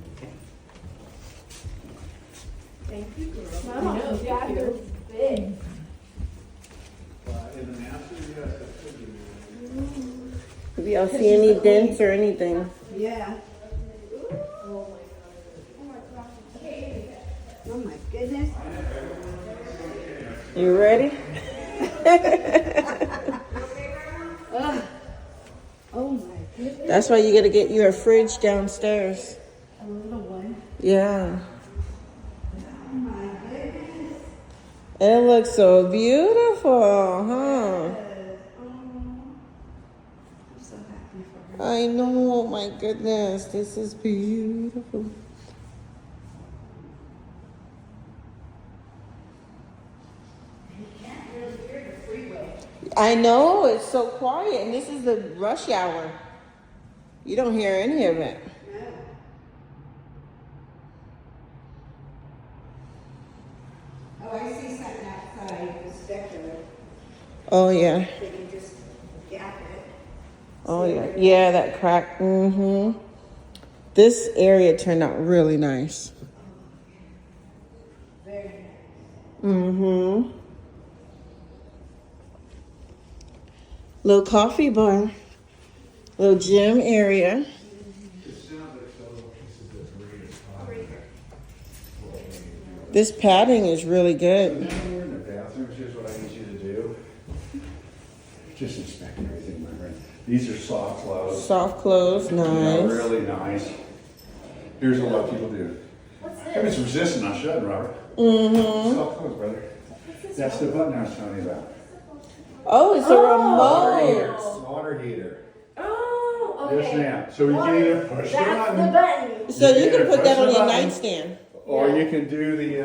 Thank you, girl. Wow, No, the bathroom's big. In the master, yes, Have y'all see any dents or anything? Yeah. Oh my goodness. You ready? Oh my goodness. That's why you gotta get you a fridge downstairs. A little one. Yeah. Oh my goodness. It looks so beautiful, huh? I'm so happy for her. I know, oh my goodness, this is beautiful. I know, it's so quiet, and this is the rush hour. You don't hear any of it. Oh, I see something outside. It's decorative. Oh, yeah. They can just gap it. Oh, yeah. Yeah, that crack. Mm-hmm. This area turned out really nice. Very nice. Mm-hmm. Little coffee bar. Little gym area. This padding is really good. Now we're in the bathroom, here's what I need you to do. Just inspect everything, my friend. These are soft clothes. Soft clothes, You know, nice. really nice. Here's what a lot of people do. If it's resistant, not shutting, Robert. Mm-hmm. Soft clothes, brother. That's the button I was telling you about. Oh, it's a Water heater. remote. Water heater. Oh, okay. Yes, ma'am. So we can either push the That's the button, button. So you can put that on your Push the button. nightstand. or you can do the,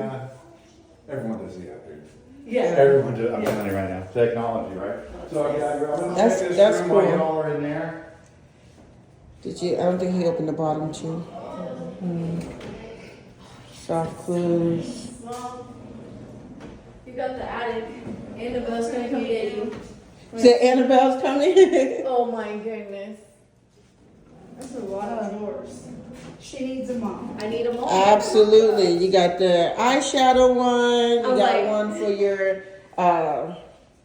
everyone does the app, dude. Yeah. Everyone does, I'm telling you right now, technology, right? So I got, I'm gonna That's- check this that's room while cool. y'all are in there. Did you? I don't think he opened the bottom too. Soft clothes. Mom, you got the attic. Annabelle's gonna come get you. Is it Annabelle's coming? Oh my goodness. That's a lot of doors. She needs a mom. I need them all. Absolutely. You got the eyeshadow one. You I'm got like- one for your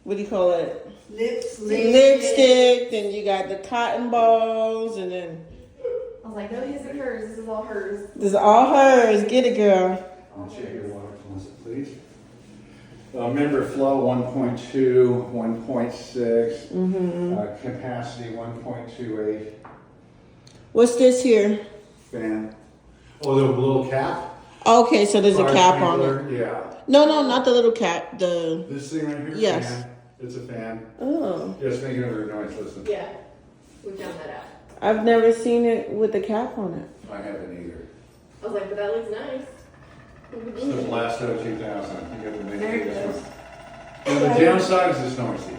what do you call it? Lipstick. Lipstick. Then you got the cotton balls, and then I was like, no, his and hers. This is all hers. this is all hers. Get it, girl. I'll check your water closet, please. Member flow 1.2, 1.6, Mm-hmm. capacity 1.28, What's this here? fan. Oh, the little cap? Okay, so there's a Fire cap on sprinkler, it. Yeah. No, not the little cap. The This thing right here? Yes. Fan. It's a fan. oh, Just making another noise, listen. Yeah, we found that out. I've never seen it with the cap on it. I haven't either. I was like, but that looks nice. It's the Blasto 2000. You got the main There it this goes. one. Now, the downside is it's noisy.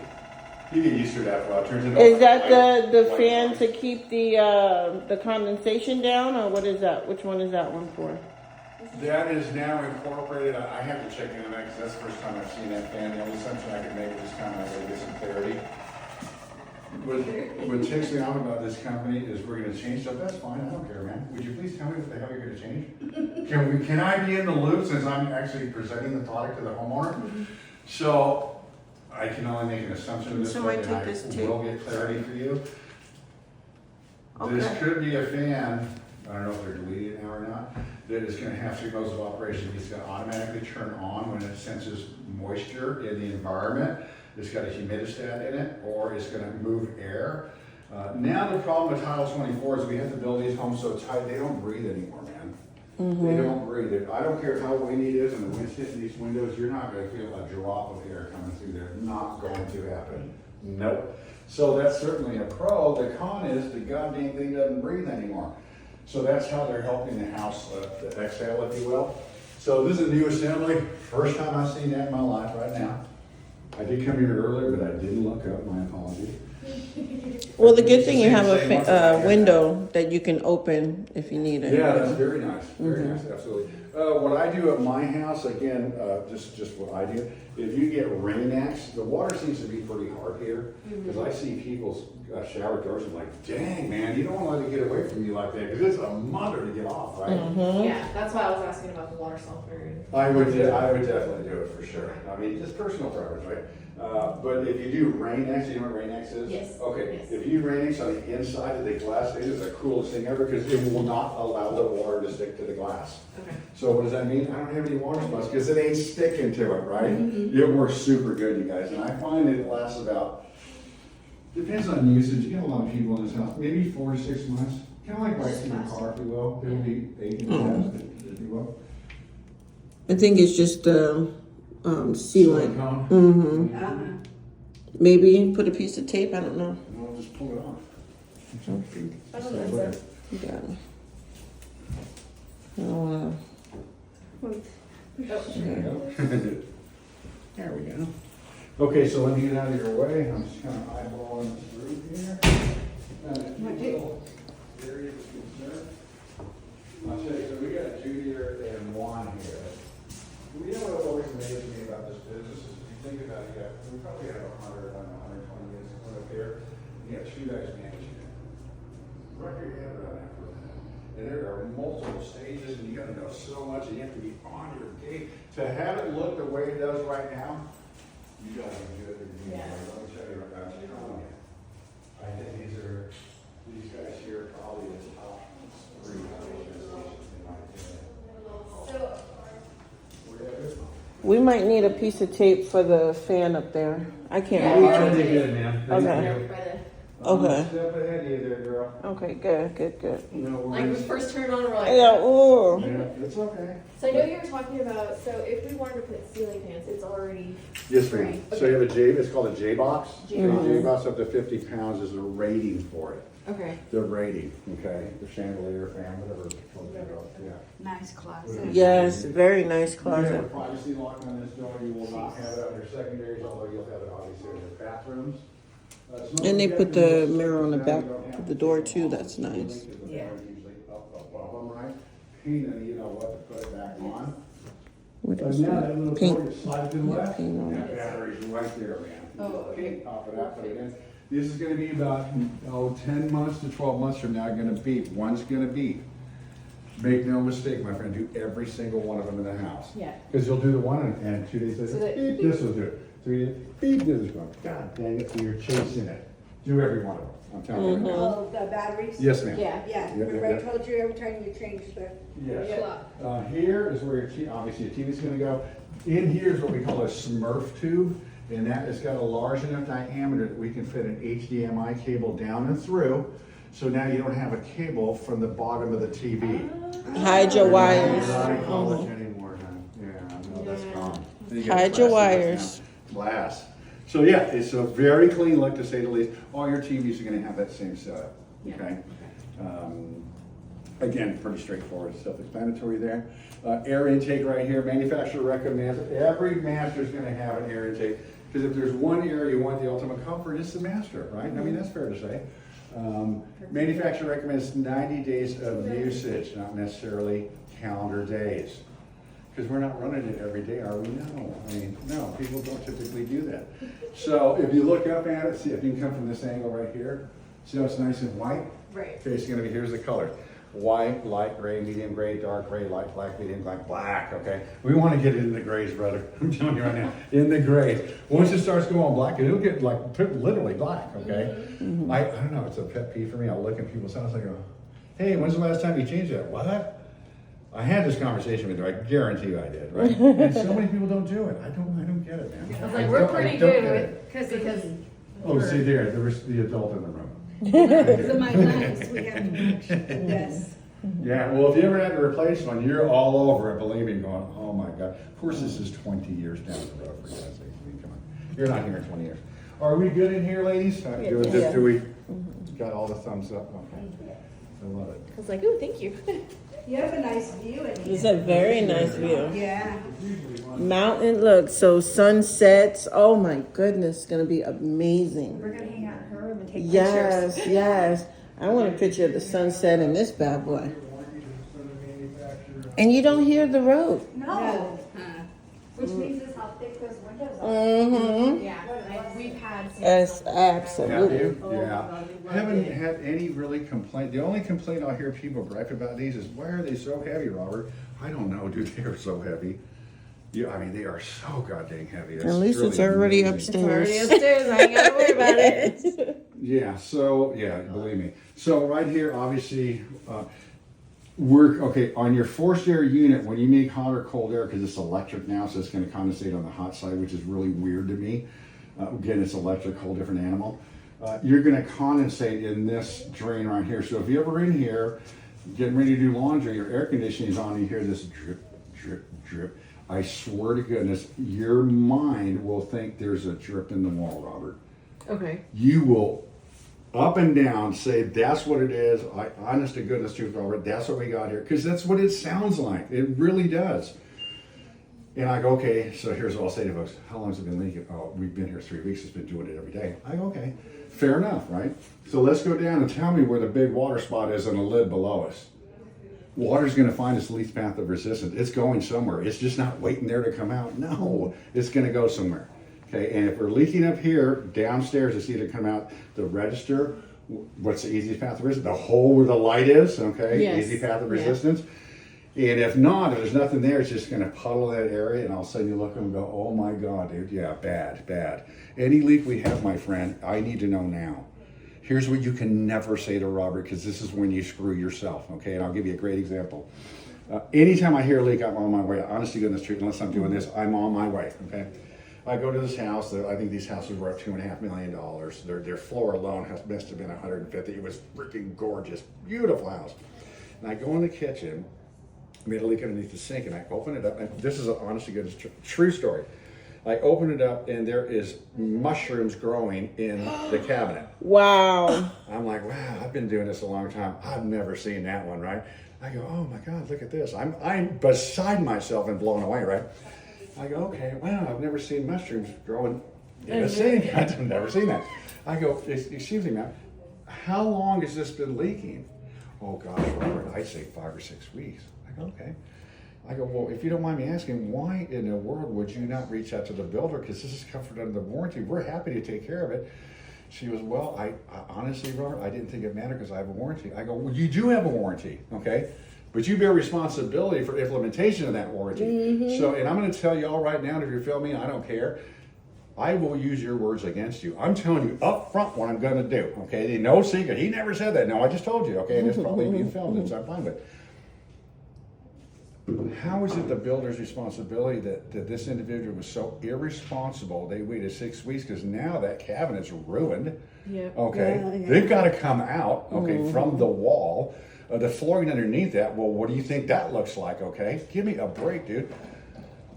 You get used to it after a while. It turns into Is that white- the white fan noise. to keep the condensation down, or what is that? Which one is that one for? That is now incorporated. I have to check into that because that's the first time I've seen that fan. The only assumption I can make at this time is I get some clarity. What ticks me off about this company is we're gonna change stuff. That's fine, I don't care, man. Would you please tell me what the hell you're gonna change? Can I be in the loop since I'm actually presenting the product to the homeowner? So I can only make an assumption at this Somebody point, and take this I tape. will get clarity for you. This Okay. could be a fan, I don't know if they're deleting it now or not, that is gonna have three modes of operation. It's gonna automatically turn on when it senses moisture in the environment. It's got a humidistat in it, or it's gonna move air. Now the problem with Title 24 is we have to build these homes so tight, they don't breathe anymore, man. They don't breathe. I don't care how windy it is and the wind's hitting these windows, you're not gonna feel a drop of air coming through there. Not going to happen. Nope. So that's certainly a pro. The con is the goddamn thing doesn't breathe anymore. So that's how they're helping the house exhale, if you will. So this is a new assembly. First time I've seen that in my life right now. I did come here earlier, but I didn't look up. My apologies. Well, the good thing you have Same one for a my window that you can open if you need it. Yeah, that's very nice, very nice, absolutely. What I do at my house, again, just what I do, if you get Rain-X, the water seems to be pretty hard here, because I see people's shower doors and like, dang, man, you don't want to let it get away from you like that, because it's a mother to get off, right? Yeah, that's why I was asking about the water softener. I would definitely do it for sure. I mean, just personal preference, right? But if you do Rain-X, you know what Rain-X is? Yes. Okay, Yes. if you do Rain-X on the inside of the glass, it is the coolest thing ever because it will not allow the water to stick to the glass. Okay. So what does that mean? I don't have any water spots because it ain't sticking to it, right? It works super good, you guys. And I find it lasts about, depends on usage. You get a lot of people in this house, maybe 4 to 6 months. Kind of like wiping your car, if you will. It'll be 8 to 10, if you will. I think it's just the sealant. Silicone. Mm-hmm. Maybe put a piece of tape. I don't know. And I'll just pull it off. I don't know, so. You got it. I don't wanna. There we go. There we go. Okay, so let me get out of your way. I'm just kind of eyeballing through here. And a few little areas of concern. I'll tell you, so we got Junior and Juan here. You know what always amazes me about this business is if you think about it, we probably have 100, I don't know, 120 units up here. You got 2 guys managing it. Wrap your head around that for a minute. And there are multiple stages, and you gotta know so much, and you have to be on your game. To have it look the way it does right now, you gotta be good at it. Yeah. Let me tell you right now, I'm telling you. I think these guys here are probably the top 3 television stations in my opinion. Where that is. We might need a piece of tape for the fan up there. I can't reach Already it. good, man. Okay. Thank you. By the, Okay. Step ahead of you there, girl. Okay, good. No like we worries. first turned on, we're like, Yeah, ooh. Yeah, it's okay. So I know you were talking about, so if we wanted to put ceiling fans, it's already Yes, free. ma'am. So you have a J, it's called a J-box. J-box. A J-box up to 50 pounds is the rating for it. Okay. The rating, okay? The chandelier fan, whatever. Yeah. Nice closet. Yes, very nice You have a closet. privacy lock on this door. You will not have it under secondaries, although you'll have it obviously in your bathrooms. And they put the mirror on the back of the door too. That's nice. Yeah. Usually up above them, right? Paint and you know what to put it back on. What So is now that that? little Paint. door, you slide to the Yeah, left. paint on That it. battery's right there, man. Oh, okay. Pop it out, put it in. This is gonna be about, 10 months to 12 months from now, gonna beep. One's gonna beep. Make no mistake, my friend, do every single one of them in the house. Yeah. Because you'll do the one and 2 days So later, that- beep, this will do it. 3 days, beep, this is going. God dang it, so you're chasing it. Do every one of them, I'm telling you right now. Oh, the batteries? Yes, ma'am. Yeah. Yeah, Yeah, remember I yeah. told you every time you change the, Yes. Yeah. Here is where your TV, obviously your TV's gonna go. In here is what we call a Smurf tube, and that has got a large enough diameter that we can fit an HDMI cable down and through. So now you don't have a cable from the bottom of the TV. Hide your wires. You're not in college anymore, huh? Yeah, no, that's gone. Then you get Hide your class with us wires. now. Class. So yeah, it's a very clean look, to say the least. All your TVs are gonna have that same setup, okay? Again, pretty straightforward, self-explanatory there. Air intake right here, manufacturer recommends, every master is gonna have an air intake. Because if there's one area you want the ultimate comfort, it's the master, right? I mean, that's fair to say. Manufacturer recommends 90 days of usage, not necessarily calendar days. Because we're not running it every day, are we? No. I mean, no, people don't typically do that. So if you look up at it, see if you can come from this angle right here. See how it's nice and white? Right. Okay, it's gonna be, here's the color. White, light gray, medium gray, dark gray, light black, medium black, black, okay? We wanna get it in the grays, brother. I'm telling you right now, in the grays. Once it starts going black, it'll get like literally black, okay? I don't know, it's a pet peeve for me. I'll look at people's house, I go, hey, when's the last time you changed that? What? I had this conversation with you, I guarantee you I did, right? And so many people don't do it. I don't get it, man. I was like, we're pretty good with, because Oh, see there was the adult in the room. So my lives, we have to watch. Yes. Yeah, well, if you ever had to replace one, you're all over it, believe me, going, oh my God. Of course, this is 20 years down the road, for God's sake. I mean, come on. You're not here in 20 years. Are we good in here, ladies? Do we got all the thumbs up? Okay. I love it. I was like, ooh, thank you. You have a nice view in here. It's a very nice view. Yeah. Mountain, look, so sunsets. Oh my goodness, it's gonna be amazing. we're gonna hang out in her room and take pictures. Yes, yes. I want a picture of the sunset in this bad boy. And you don't hear the road. No. Which means is how thick those windows are. Mm-hmm. Yeah, like we've had some. Yes, Have absolutely. you? Yeah. Haven't had any really complaint. The only complaint I'll hear people gripe about these is, why are they so heavy, Robert? I don't know, dude. They are so heavy. Yeah, I mean, they are so goddamn heavy. At least it's already amazing. upstairs. upstairs. I ain't gotta worry about it. Yeah, so, yeah, believe me. So right here, obviously, we're, okay, on your forced air unit, when you make hot or cold air, because it's electric now, so it's gonna condensate on the hot side, which is really weird to me. Again, it's electric, whole different animal. You're gonna condensate in this drain right here. So if you're ever in here, getting ready to do laundry, your air conditioning is on, you hear this drip, drip, drip. I swear to goodness, your mind will think there's a drip in the wall, Robert. Okay. You will up and down say that's what it is. I honest to goodness truth, Robert, that's what we got here. Because that's what it sounds like. It really does. And I go, okay, so here's what I'll say to folks. How long has it been leaking? Oh, we've been here 3 weeks. It's been doing it every day. I go, okay, fair enough, right? So let's go down and tell me where the big water spot is on the lid below us. Water's going to find its least path of resistance. It's going somewhere. It's just not waiting there to come out. No, it's going to go somewhere. Okay, and if we're leaking up here, downstairs, it's either come out the register. What's the easiest path of resistance? The hole where the light is, okay? Yes. Easy path of Yeah. resistance. And if not, if there's nothing there, it's just going to puddle that area, and all of a sudden you look and go, oh my God, dude, yeah, bad, bad. Any leak we have, my friend, I need to know now. Here's what you can never say to Robert, because this is when you screw yourself, okay? And I'll give you a great example. Anytime I hear a leak, I'm on my way. Honestly, goodness truth, unless I'm doing this, I'm on my way, okay? I go to this house, I think these houses were at $2.5 million. Their floor alone must have been 150. It was freaking gorgeous, beautiful house. And I go in the kitchen, made a leak underneath the sink, and I open it up, and this is an honest to goodness true story. I open it up, and there is mushrooms growing in the cabinet. Wow. I'm like, wow, I've been doing this a long time. I've never seen that one, right? I go, oh my God, look at this. I'm beside myself and blown away, right? I go, okay, wow, I've never seen mushrooms growing in a sink. I've never seen that. I go, excuse me, ma'am, how long has this been leaking? Oh gosh, Robert, I'd say 5 or 6 weeks. I go, okay. I go, well, if you don't mind me asking, why in the world would you not reach out to the builder? Because this is covered under the warranty. We're happy to take care of it. She goes, well, I honestly, Robert, I didn't think it mattered because I have a warranty. I go, well, you do have a warranty, okay? But you bear responsibility for implementation of that warranty. Mm-hmm. So, and I'm going to tell you all right now, if you feel me, I don't care. I will use your words against you. I'm telling you up front what I'm going to do, okay? No secret. He never said that. No, I just told you, okay? And it's probably being filmed, so I'm fine with it. how is it the builder's responsibility that this individual was so irresponsible? They waited 6 weeks because now that cabinet's ruined. Yep. Okay, Yeah, yeah. they've got to come out, okay, from the wall. The flooring underneath that, well, what do you think that looks like, okay? Give me a break, dude.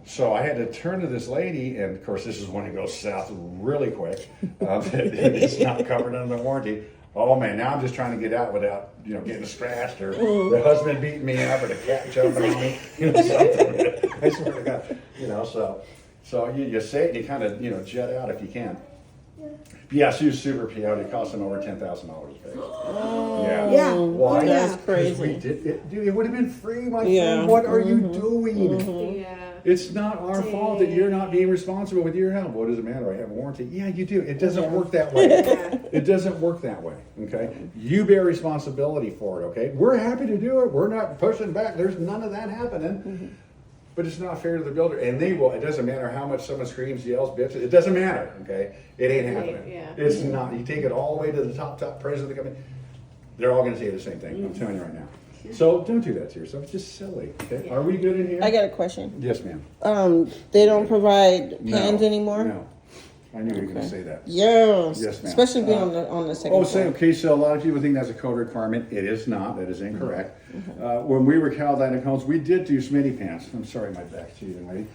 So I had to turn to this lady, and of course, this is when it goes south really quick. It's not covered under the warranty. Oh man, now I'm just trying to get out without, getting scratched or the husband beating me up or the cat jumping on me, something. I swear to God, so you say it and you kind of, jet out if you can. Yeah, she was super PO'd. It cost them over $10,000 to pay. Yeah. Yeah. Why? That's 'Cause crazy. we did it, dude. It would have been free, my Yeah. friend. What are you doing? Yeah. It's not our fault that you're not being responsible with your help. What does it matter? I have a warranty. Yeah, you do. It doesn't work that way. It doesn't work that way. Okay, you bear responsibility for it. Okay, we're happy to do it. We're not pushing back. There's none of that happening. But it's not fair to the builder, and they will. It doesn't matter how much someone screams, yells, bitches. It doesn't matter. Okay, it ain't happening. Yeah. It's not. You take it all the way to the top president of the company. They're all going to say the same thing. I'm telling you right now. So don't do that to yourself. It's just silly. Okay, are we good in here? I got a question. Yes, ma'am. They don't provide pans No, anymore? No. I knew you were going to Okay. say that. Yes. Yes, ma'am. Especially being on the second Oh, floor. okay, so a lot of people think that's a code requirement. It is not. That is incorrect. When we were Caldina Cones, we did do Smitty pans. I'm sorry, my back to you, young lady.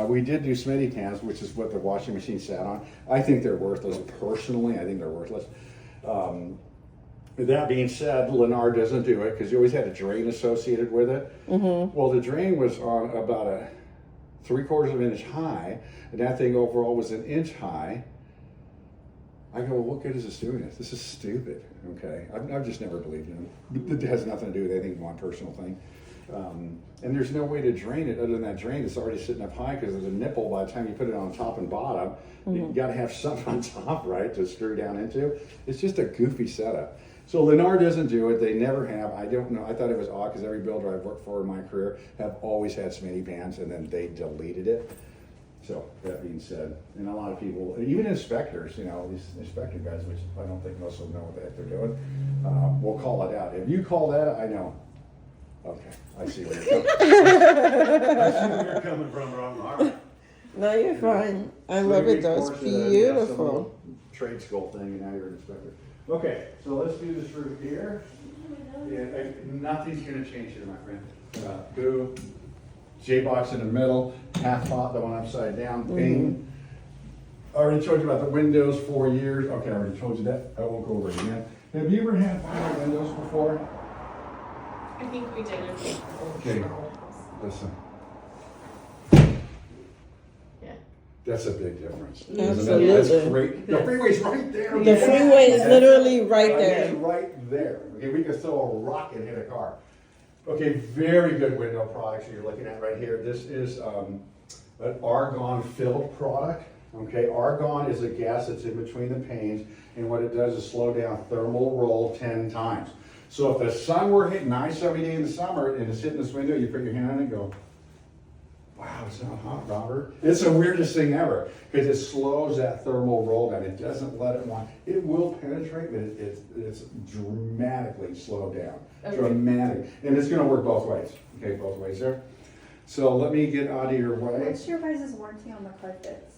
We did do Smitty pans, which is what the washing machine sat on. I think they're worthless. Personally, I think they're worthless. That being said, Lennar doesn't do it because you always had a drain associated with it. Well, the drain was on about a 3/4 of an inch high, and that thing overall was an inch high. I go, well, what good is this doing this? This is stupid. Okay, I've just never believed in it. It has nothing to do with anything, one personal thing. And there's no way to drain it other than that drain that's already sitting up high because there's a nipple by the time you put it on top and bottom. You got to have something on top, right, to screw down into. It's just a goofy setup. So Lennar doesn't do it. They never have. I don't know. I thought it was odd because every builder I've worked for in my career have always had Smitty pans, and then they deleted it. So that being said, and a lot of people, even inspectors, these inspector guys, which I don't think most of them know what the heck they're doing, will call it out. If you call that, I know. Okay, I see where you're coming. I see where you're coming from, Ron. All right. No, you're fine. I love it though. It's beautiful. Trade school thing, and now you're an inspector. Okay, so let's do this roof here. Yeah, nothing's going to change here, my friend. Boo. J-box in the middle, half hot, the one upside down, ping. I already told you about the windows, 4 years. Okay, I already told you that. I won't go over it again. Have you ever had vinyl windows before? I think we did. Okay, listen. Yeah. That's a big difference. Absolutely. That's great. The freeway's right there. The freeway is literally right It's there. right there. Okay, we could throw a rock and hit a car. Okay, very good window products that you're looking at right here. This is an argon filled product. Okay, argon is a gas that's in between the panes, and what it does is slow down thermal roll 10 times. So if the sun were hitting nice every day in the summer and it's hitting this window, you put your hand on it and go, wow, it's not hot, Robert. It's the weirdest thing ever because it slows that thermal roll down. It doesn't let it want. It will penetrate, but it's dramatically slowed down. Okay. Dramatic. And it's going to work both ways. Okay, both ways there. So let me get out of your way. What's your guys' warranty on the carpets?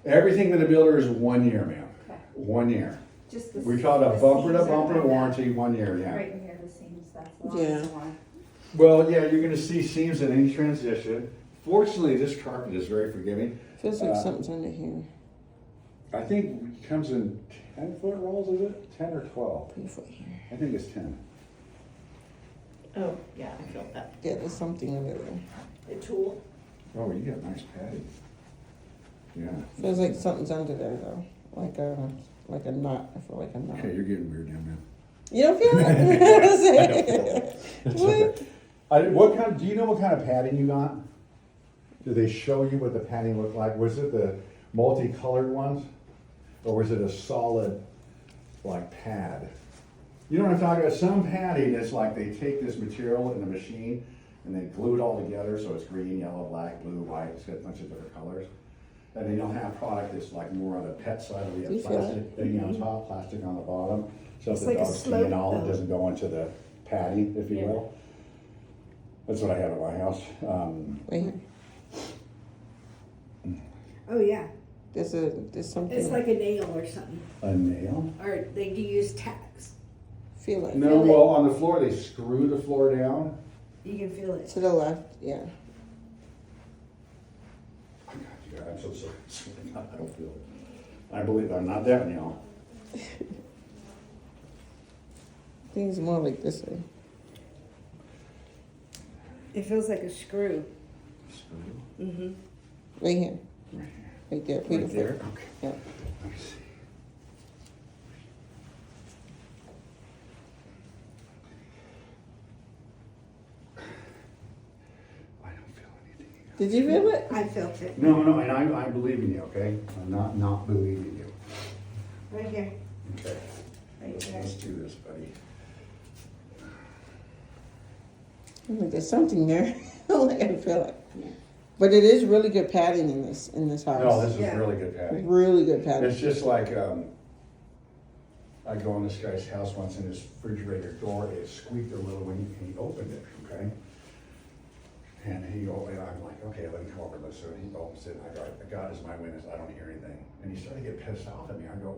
Everything with the builder is 1 year, ma'am. Okay. 1 year. Just the We call it a the bumper to seams are bumper kind of- warranty, 1 year, yeah. Right in here, the seams, that's the Yeah. longest one. Well, yeah, you're going to see seams in any transition. Fortunately, this carpet is very forgiving. Feels like something's under here. I think it comes in 10-foot rolls, is it? 10 or 12? Beautiful here. I think it's 10. Oh, yeah, I felt that. Yeah, there's something under there. The tool. Oh, you got nice padding. Yeah. Feels like something's under there though. Like a knot. I feel like a knot. Okay, you're getting weird now, man. You don't feel it? What? Do you know what kind of padding you got? Did they show you what the padding looked like? Was it the multicolored ones? Or was it a solid, like, pad? You know what I'm talking about? Some padding is like they take this material in the machine and they glue it all together so it's green, yellow, black, blue, white. It's got a bunch of different colors. And then you'll have product that's like more on the pet side of You the feel plastic thing on top, plastic on the bottom. So if It's the like a dog's slope, peeing all, it though. doesn't go into the padding, if you Yeah. will. That's what I have at my house. Right here. Oh, yeah. There's something. It's like a nail or something. A nail? Or they do use tacks. Feel it. No, well, on the floor, they screw the floor down. You can feel it. To the left, yeah. Oh, God, you guys, I'm so sorry. I don't feel it. I believe I'm not that nail. I think it's more like this way. It feels like a screw. Screw? Mm-hmm. Right here. Right here. Right there. Right Beautiful. there? Okay. Yeah. Let me see. I don't feel anything. Did you feel it? I felt it. No, and I believe in you, okay? I'm not believing you. Right here. Okay. Right there. Let's do this, buddy. There's something there. Like I feel it. But it is really good padding in this house. No, this is Yeah. really good padding. Really good padding. It's just like, I go in this guy's house once and his refrigerator door, it squeaked a little when he opened it, okay? And and I'm like, okay, let me come over, so he opens it, I go, God is my witness, I don't hear anything. And he started to get pissed off at me, I go,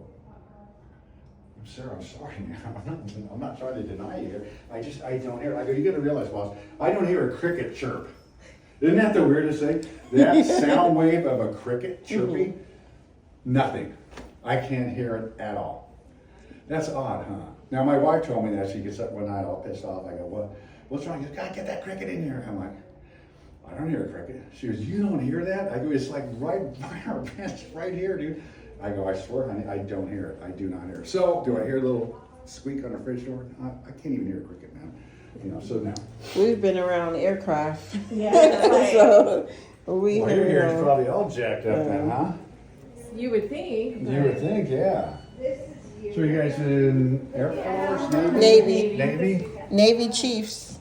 sir, I'm sorry, man, I'm not trying to deny you, I don't hear, I go, you gotta realize, boss, I don't hear a cricket chirp. Isn't that the weirdest thing? That sound wave of a cricket chirping, nothing. I can't hear it at all. That's odd, huh? Now, my wife told me that. She gets up one night all pissed off. I go, what's wrong? She goes, God, get that cricket in here. I'm like, I don't hear a cricket. She goes, you don't hear that? I go, it's like right by our bench, right here, dude. I go, I swear, honey, I don't hear it. I do not hear it. So, do I hear a little squeak on the fridge door? I can't even hear a cricket, man. You know, so now. We've been around aircraft. Yeah, that's right. So we Well, your hair is probably all jacked up then, huh? You would think. You would think, yeah. This is So you guys in Air Force, Navy. Navy? Navy Chiefs.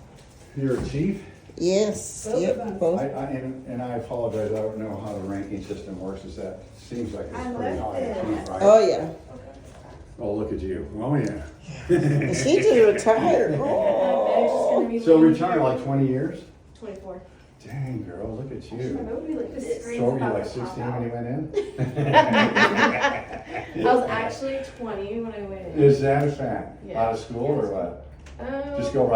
You're a chief? Yes. Both of Yep. them. Both. And I apologize, I don't know how the ranking system works, seems like it's I pretty left high, it. chief, right? Oh yeah. Oh, look at you, oh yeah. And she just retired. Oh. So retired like 20 years? 24. Dang, girl, look at you. The So screen's were you about like to 16 pop when you out. went in? I was actually 20 when I went in. Is that a fact? Yeah. Out of school or what? Just Um, go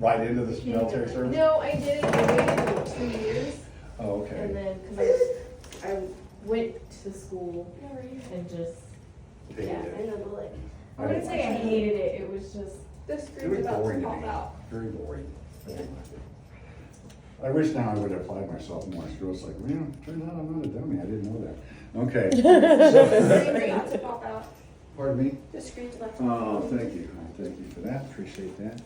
right into the military service? No, I didn't. I waited like 2 years. Oh, And okay. then, because I went to school and just, Hated yeah, it. I know, but like, I I wouldn't didn't say I like it. hated it. It was just, the It screen's was about boring to to pop me, out. very boring. I didn't like it. I wish now I would have applied myself more in school. It's like, man, turns out I'm not a dummy. I didn't know that. Okay. The screen's about to pop out. Pardon me? The screen's about to Oh, pop out. thank you. Thank you for that. Appreciate that.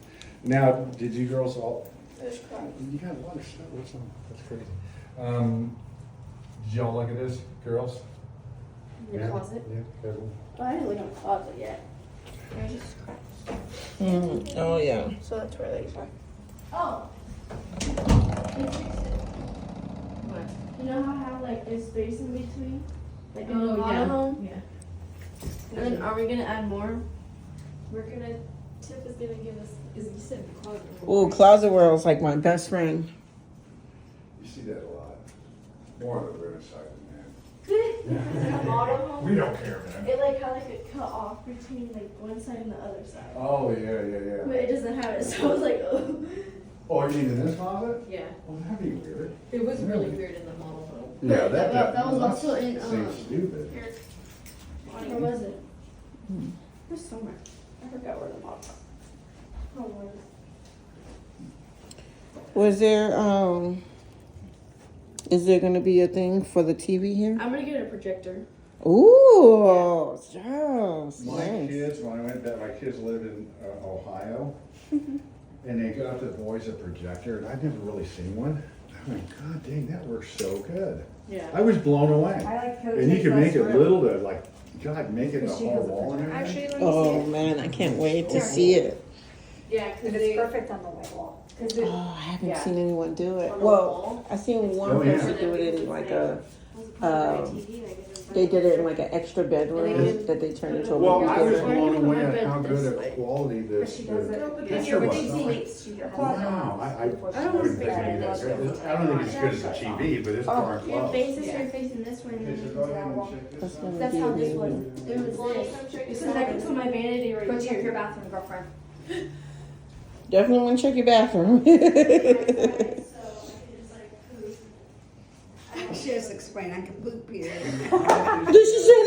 Now, did you girls all, There's crap. you got a lot of stuff. What's on? That's crazy. Did y'all look at this, girls? Your closet? Yeah, careful. Oh, I didn't look at the closet yet. There's just crap. Oh yeah. So that's where they are. Oh. What? You know how I have like this space in between? Like in the Oh, yeah. bottom? Yeah. And then are we gonna add more? We're gonna, Tiff is gonna give us, is you said the closet. Oh, Closet World's like my best friend. You see that a lot. More on the river side, man. The bottom home? We don't care, man. It like had like a cut off between like one side and the other side. Oh, yeah. But it doesn't have it, so I was like, oh. Oh, you mean in this closet? Yeah. Well, that'd be weird. It was really weird in the model home. Yeah, that was that's- also in, seems stupid. Here. Where was it? It was somewhere. I forgot where the model. Oh, where was it? Was there is there gonna be a thing for the TV here? I'm gonna get a projector. Ooh, yes, My nice. kids, when I went back, my kids lived in Ohio, and they got the boys a projector, and I've never really seen one. I'm like, God dang, that works so good. Yeah. I was blown away. I like Coach And you can make it Express little to like, God, make it a She whole has a wall and Actually, everything. let me see Oh it. man, I can't wait to see it. Yeah, cause And they, it's perfect on the white wall. cause it, Oh, I haven't Yeah. seen anyone do it. On the Well, wall? I seen one Oh, yeah. person do it in like a Was it probably my TV and I get They did it in like an extra bedroom that they turned into a Well, movie I was theater. blown away at Bed how this good a way. quality But this. she does it. picture When was. she I'm like, sleeps, she gets wow, I wouldn't think it'd be that good. I don't think it's as good as the TV, but it's darn Your close. face is your facing this way and then you can see that wall. That's gonna That's be how this was. amazing. It was this. Because I could put my vanity right Go here. check your bathroom, girlfriend. Definitely want to check your bathroom. She has to explain, I can poop here. Did she say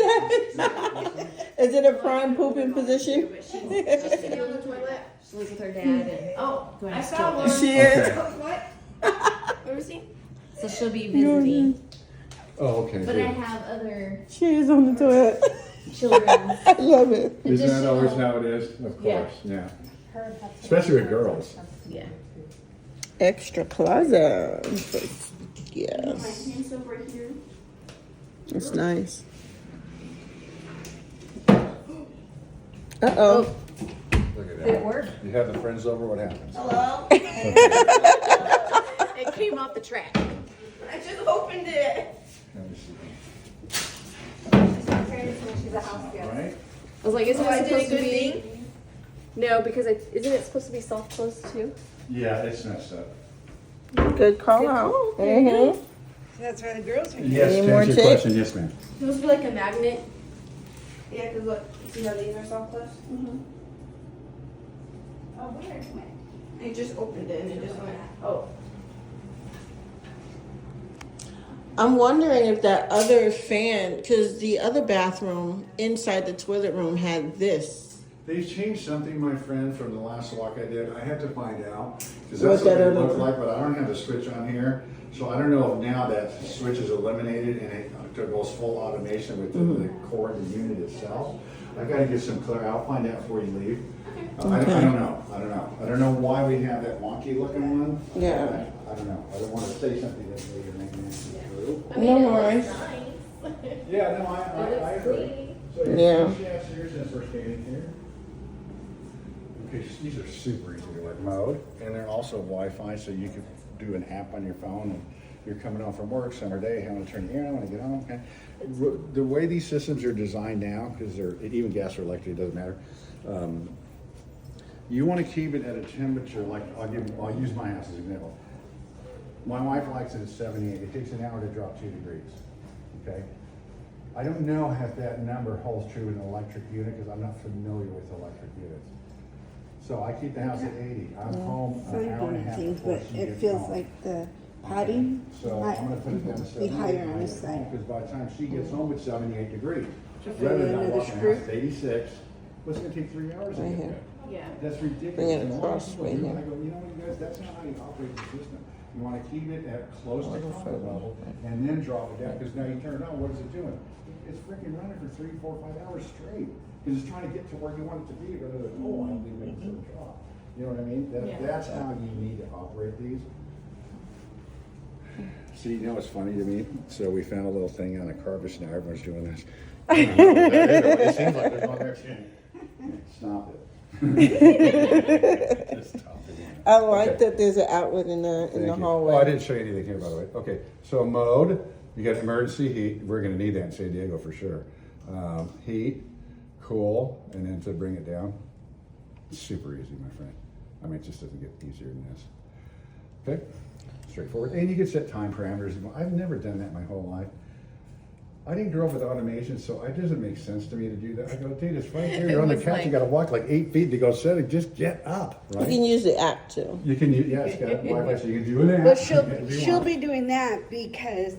that? Is it a prime pooping position? But she's just sitting on the toilet. She lives with her dad and Oh, going I to found school. one. She is. Okay. What? Let me see. So she'll be visiting. Oh, okay, But I good. have other She is on the toilet. children. I love it. Isn't that always how it is? Of Yeah. course, yeah. Especially with girls. Yeah. Extra closet. My Yes. hand soap right here. It's nice. Uh-oh. Look at Did it that. work? You have the friends over, what happens? Hello? It came off the track. I just opened it. Let me see. She's not parents when she's a house guest. Right? I was like, isn't So I it did a supposed to good be? thing? No, because isn't it supposed to be soft close too? Yeah, it's messed up. Good call out. Mm-hmm. That's why the girls are here. Yes, Any to more answer your tape? question, yes, ma'am. It's supposed to be like a magnet. Yeah, because look, see how these are soft close? Mm-hmm. Oh, where? I just opened it and it just went, oh. I'm wondering if that other fan, because the other bathroom inside the toilet room had this. They've changed something, my friend, from the last walk I did. I have to find out, because What that's what that it looked other- like, but I don't have the switch on here. So I don't know if now that switch is eliminated and it goes full automation with the cord and unit itself. I gotta get some clear, I'll find out before you leave. I don't know. I don't know why we have that wonky looking one. Yeah. I don't know. I don't wanna say something that may or may not be true. No worries. Yeah, no, I agree. So Yeah. she upstairs and first came in here. Okay, these are super easy to work mode, and they're also Wi-Fi, so you can do an app on your phone, and you're coming home from work, summer day, I want to turn the air on, I want to get home. Okay. The way these systems are designed now, because they're even gas or electric, it doesn't matter. You want to keep it at a temperature like I'll use my house as an example. My wife likes it at 78. It takes an hour to drop 2 degrees. Okay. I don't know if that number holds true in an electric unit because I'm not familiar with electric units. So I keep the house at 80. I'm home an hour and a half Things, before but she it gets feels home. like the potting So might I'm gonna put it down to be 78. higher on this side. Because by the time she gets home, it's 78 degrees. Just Rather put than another walking the screw. house at 86, what's it gonna take 3 hours to Right get here. there? Yeah. That's ridiculous. Bring it And a lot of across people right do it. here. I go, you know what, you guys, that's not how you operate the system. You wanna keep it at close to comfort level and then drop it down, because now you turn it on, what is it doing? It's freaking running for 3, 4, 5 hours straight. Because it's trying to get to where you want it to be, rather than, oh, I don't think it's gonna drop. You know what I mean? Yeah. That's how you need to operate these. See, you know what's funny to me? So we found a little thing on a carpet, now everyone's doing this. It seems like there's one there too. Stop it. Just stop it. I like Okay. that there's an outlet in the Thank you. hallway. Oh, I didn't show you anything here, by the way. Okay, so mode, you got emergency heat. We're gonna need that in San Diego for sure. Heat, cool, and then to bring it down, super easy, my friend. I mean, it just doesn't get easier than this. Okay, straightforward. And you can set time parameters. I've never done that my whole life. I didn't grow up with automation, so it doesn't make sense to me to do that. I go, dude, it's right here. You're on the was couch. You like- gotta walk like 8 feet to go set it. Just get up, You right? can use the app too. You can, yeah, it's got Wi-Fi, so you can do an app. But if you she'll want. be doing that because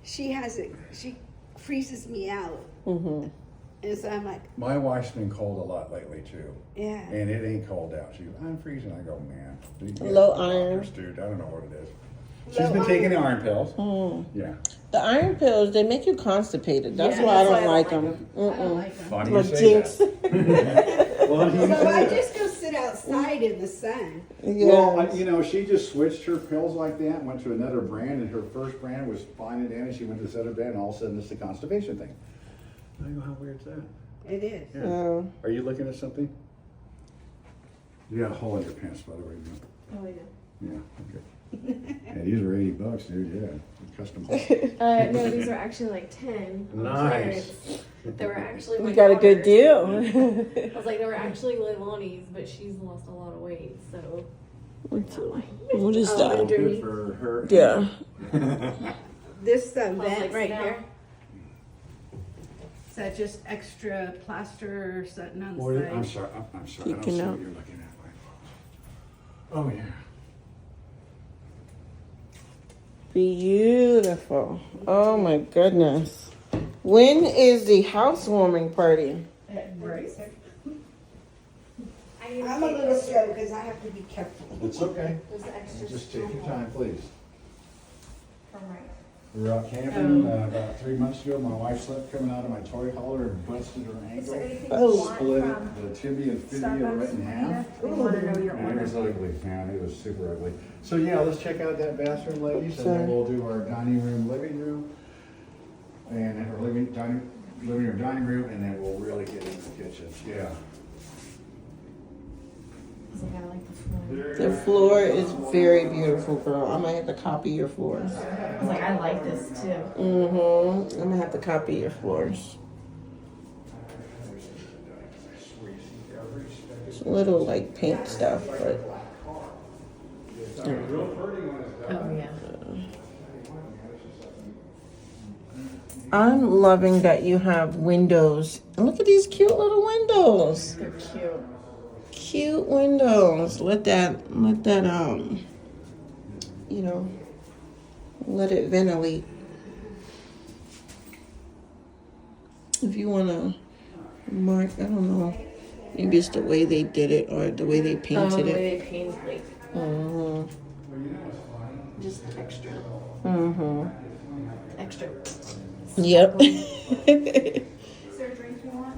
she freezes me out. Mm-hmm. And so I'm like, My wife's been cold a lot lately too, yeah. and it ain't cold out. She goes, I'm freezing. I go, man. you get Low some iron. doctors, dude. I don't know what it is. She's Low been taking the iron. iron pills. Mm. Yeah. The iron pills, they make you constipated. That's Yeah, why I that's don't why like I them. don't like Mm-mm. like them. Funny you Like say jinx. that. Well, you So say I that. just go sit outside in the sun. Well, Yeah. she just switched her pills like that, went to another brand, and her first brand was fine and dandy. She went to this other brand, and all of a sudden it's the constipation thing. I go, how weird is that? It is. Yeah. Oh. Are you looking at something? You got a hole in your pants, by the way. Oh, yeah. Yeah, okay. Yeah, these are $80, dude, yeah. Custom. No, these are actually like 10. on Nice. clearance. They were actually my You got a good daughter's. deal. I was like, they were actually Leilani's, but she's lost a lot of weight, so. What is that? Good for her. Yeah. This I was vent like, right "Sit here, down." is that just extra plaster or something on the Boy, side? I'm sorry, I'm sorry. I don't Peeking see out. what you're looking at. Oh, yeah. Beautiful. Oh my goodness. When is the housewarming party? Right. I need to I'm a take little those- slow because I have to be careful. It's okay. those extra Just take your small time, please. from right. We were out camping about 3 months ago. My wife slept coming out of my toy hauler and busted her Is there ankle. anything Oh. you want Split from the tibia and fibia Starbucks, right in half. Anita? They want to know your Man, it was order. ugly, man. It was super ugly. So yeah, let's check out that bathroom, ladies, and then we'll do our dining room, living room, and our living room, dining room, and then we'll really get into the kitchen. Yeah. Cause I got like the floor. The floor is very beautiful, girl. I might have to copy your floors. I was like, I like this too. Mm-hmm. I'm gonna have to copy your floors. It's a little like paint stuff, but Oh yeah. I'm loving that you have windows. And look at these cute little windows. They're cute. Cute windows. Let that you know, let it ventilate. If you wanna mark, I don't know, maybe it's the way they did it or the way they The painted it. way they paint like Mm-hmm. just extra, Mm-hmm. extra. Yep. Is there a drink you want?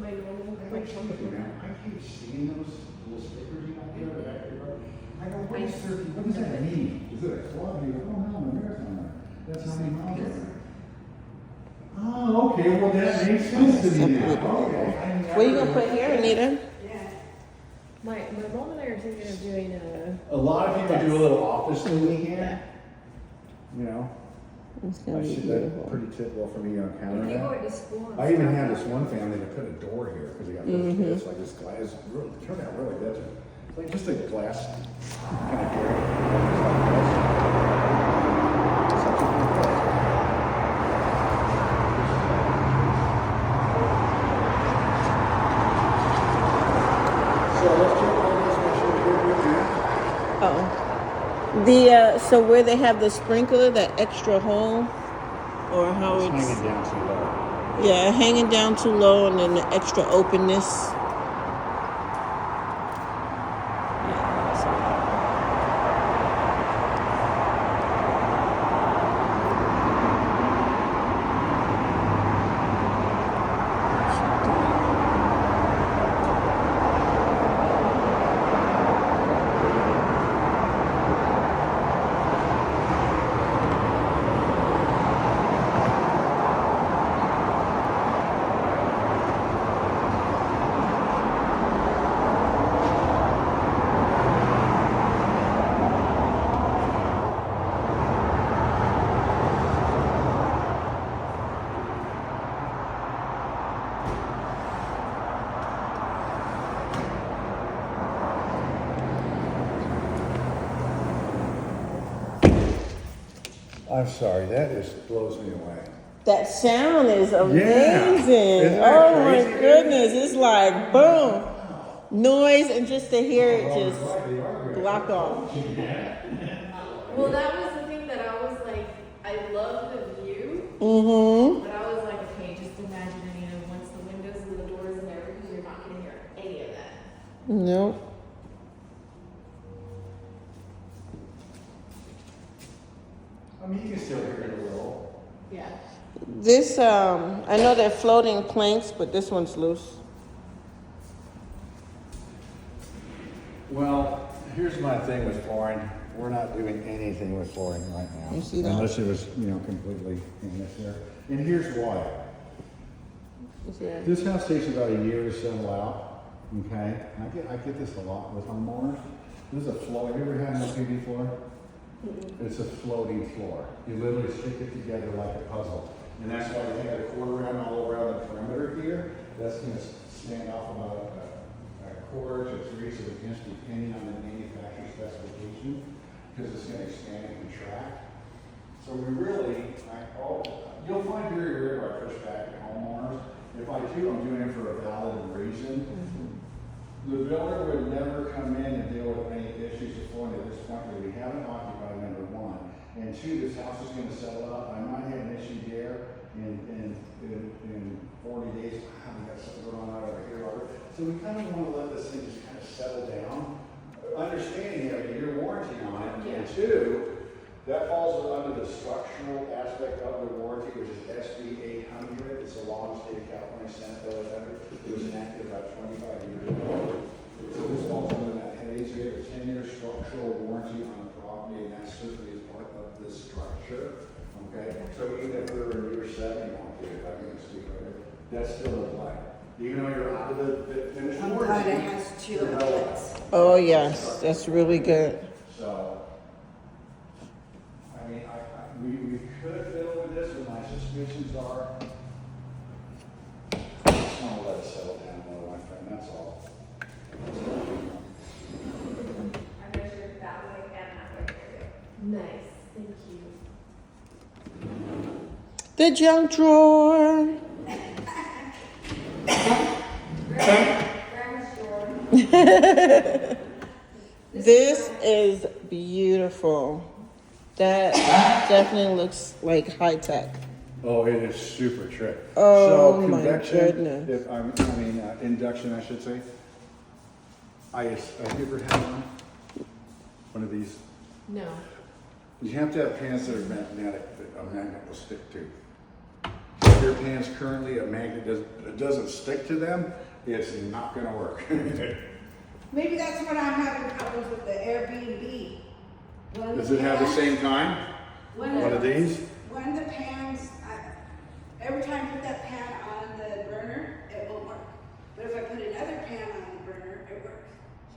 My normal, my I keep seeing those little stickers out there in the backyard. I go, what does that mean? Is it a club? You go, oh no, I'm a marathoner. That's how many miles it is. Oh, okay, well that makes sense to me now. Okay. What are you gonna put here, Anita? my mom and I are thinking of doing A lot of people do a little office thingy here. You know, It's gonna I be see that beautiful. pretty typical for me on counter If you go now. to school. and I even stuff, had this one family that put a door here because they got little kids, like this glass, really, turned out really good. It's like just a glass kind of door. So let's check all this, make sure we're good with Oh. The so where they have the sprinkler, that extra hole, or how that. It's it's hanging down too low. yeah, hanging down too low, and then the extra openness. I'm sorry, that just blows me away. That sound is amazing. Isn't that Oh my crazy? goodness. It's like boom. Noise and just to hear it just block off. well, that was the thing that I was like, I love the view, Mm-hmm. but I was like, okay, just imagine, once the windows and the doors and everything, you're not gonna hear any of that. Nope. I mean, you can still hear it a little. Yeah. This I know they're floating planks, but this one's loose. Well, here's my thing with flooring. We're not doing anything with flooring right now. You see that? Unless it was, completely in this here. And here's why. Is there? This house takes about a year to settle out, okay? And I get this a lot with homeowners. This is a floor, have you ever had an LPV floor? It's a floating floor. You literally stick it together like a puzzle. And that's why they have a quarter round all around the perimeter here. That's gonna stand off about a quarter to 3 to an inch depending on the manufacturer specification, because it's gonna expand and contract. So we really, you'll find very rare where I push back to homeowners. If I do, I'm doing it for a valid reason. The builder would never come in and deal with any issues before, and at this point where we haven't occupied, number one. And two, this house is gonna sell out. I might have an issue there in 40 days. We got something going on over here, Robert. So we kind of want to let this thing just kind of settle down. Understanding you have a year warranty on it. And two, that falls under the structural aspect of the warranty, which is SB 800. It's a law in the state of California, Senate Bill 800. It was enacted about 25 years ago. So this falls under that heading. So we have a 10-year structural warranty on the property, and that certainly is part of this structure. Okay? So even if we're in year 7, if I'm going to speak right here, that's still in play. Even though you're out of the finished I'm warranty. glad it has 2 outlets. Oh, yes, that's really good. So, I mean, we could fiddle with this, but my suspicions are, I just want to let it settle down a little, my friend, that's all. I measured that way and that way for you. Nice, thank you. The junk drawer. This is beautiful. That definitely looks like high tech. Oh, it is super trick. Oh, So my convection, goodness. induction, I should say. Have you ever had one of these? No. You have to have pans that are magnetic, that a magnet will stick to. If your pans currently a magnet doesn't stick to them, it's not going to work. Maybe that's what I'm having problems with the Airbnb. Does it have the same kind? One of these? When the pans, every time I put that pan on the burner, it won't work. But if I put another pan on the burner, it works.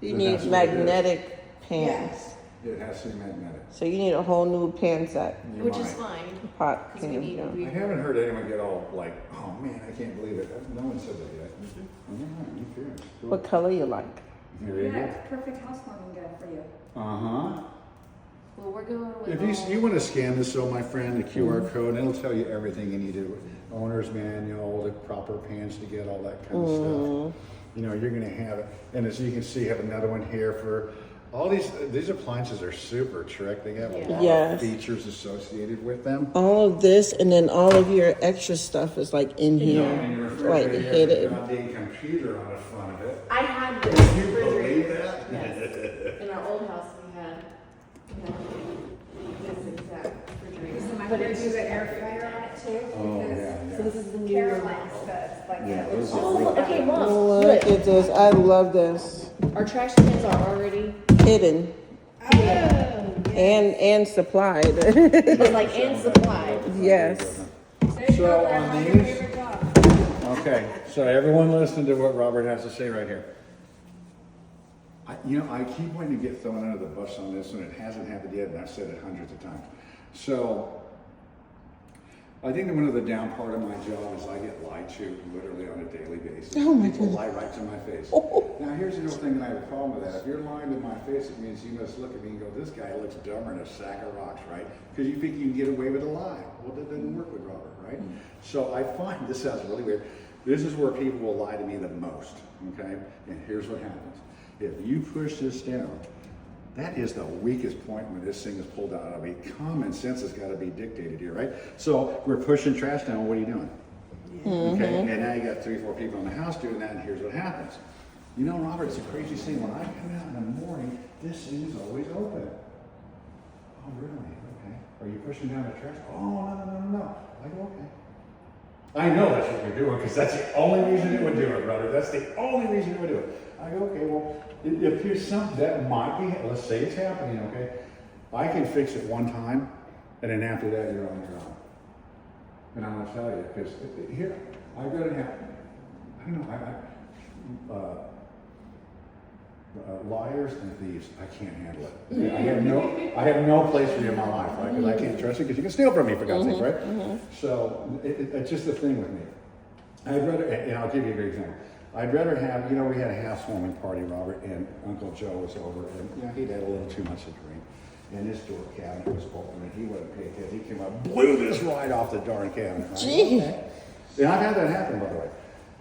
You But need that's what it is. magnetic pans. Yes. It has to be magnetic. So you need a whole new pan set. You Which is might. fine. Pot Because we pan. need Yeah. to be. I haven't heard anyone get all like, oh man, I can't believe it. No one said that yet. You can. Cool. What color you like? There you Yeah, go. it's perfect housewarming good for you. Uh-huh. Well, we're going with If all- you want to scan this, so my friend, the QR code, and it'll tell you everything you need to, owner's manual, the proper pans to get, all that kind of stuff. You know, you're going to have it. And as you can see, have another one here for all these appliances are super trick. They have a lot Yes. of features associated with them. All of this and then all of your extra stuff is like in You know, here. and your Like refrigerator has a hidden. goddamn computer on the front of it. I had this Can you refrigerator. believe that? Yes. In our old house, we had this exact refrigerator. So my But kids it's use just an air fryer on it too. Oh, because yeah, So this is the new Caroline's model. does, like, Yeah, it those looks are all- Okay, Mom, Look look. at this. I love this. Our trash cans are already Hidden and supplied. it's like in supply. Yes. There you So go, on Grandma, your these- favorite job. Okay, so everyone listen to what Robert has to say right here. I keep wanting to get thrown under the bus on this, and it hasn't happened yet, and I've said it hundreds of times. So, I think that one of the down part of my job is I get lied to literally on a daily basis. Oh, my People goodness. lie right to my face. Now, here's the real thing, and I have a problem with that. If you're lying to my face, it means you must look at me and go, this guy looks dumber than a sack of rocks, right? Because you think you can get away with a lie. Well, that doesn't work with Robert, right? So I find, this sounds really weird, this is where people will lie to me the most, okay? And here's what happens. If you push this down, that is the weakest point when this thing is pulled out. I mean, common sense has got to be dictated here, right? So we're pushing trash down. What are you doing? Okay, and now you got 3 or 4 people in the house doing that, and here's what happens. You know, Robert, it's the craziest thing. When I come out in the morning, this thing is always open. Oh, really? Okay. Are you pushing down the trash? Oh, no. I go, okay. I know that's what you're doing, because that's the only reason it would do it, brother. That's the only reason it would do it. I go, okay, well, if there's something that might be, let's say it's happening, okay? I can fix it one time, and then after that, you're on your own. And I'm gonna tell you, because here, I've got to have, I don't know, liars and thieves, I can't handle it. I have no place for you in my life, right? Because I can't trust you, because you can steal from me, for God's sake, right? So it's just the thing with me. I'd rather, and I'll give you a great example. I'd rather have, we had a housewarming party, Robert, and Uncle Joe was over, and he'd had a little too much to drink. And his door cabinet was open, and he wasn't paying attention. He came up, blew this right off the darn cabinet. Right? Gee. Okay. And I've had that happen, by the way.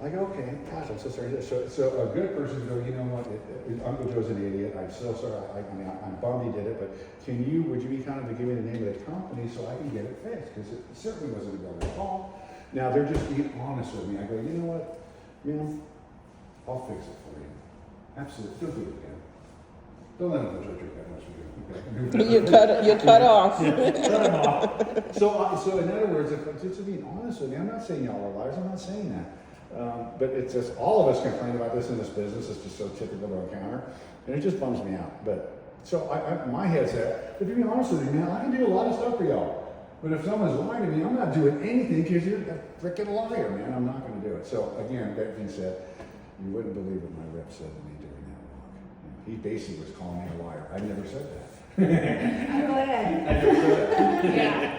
I go, okay, gosh, I'm so sorry. So a good person go, you know what, Uncle Joe's an idiot. I'm so sorry. I'm bummed he did it, but would you be kind enough to give me the name of the company so I can get it fixed? Because it certainly wasn't a government fault. Now, they're just being honest with me. I go, you know what, I'll fix it for you. Absolutely. Don't do it again. Don't let Uncle Joe drink that much again. Okay? You're cut off. Cut him off. So in other words, just being honest with me, I'm not saying y'all are liars. I'm not saying that. But it's just, all of us complain about this in this business. It's just so typical to encounter, and it just bums me out. But so my head's at, if you be honest with me, man, I can do a lot of stuff for y'all. But if someone's lying to me, I'm not doing anything because you're a freaking liar, man. I'm not going to do it. So again, that being said, you wouldn't believe what my rep said to me during that walk. He basically was calling me a liar. I never said that. Yeah,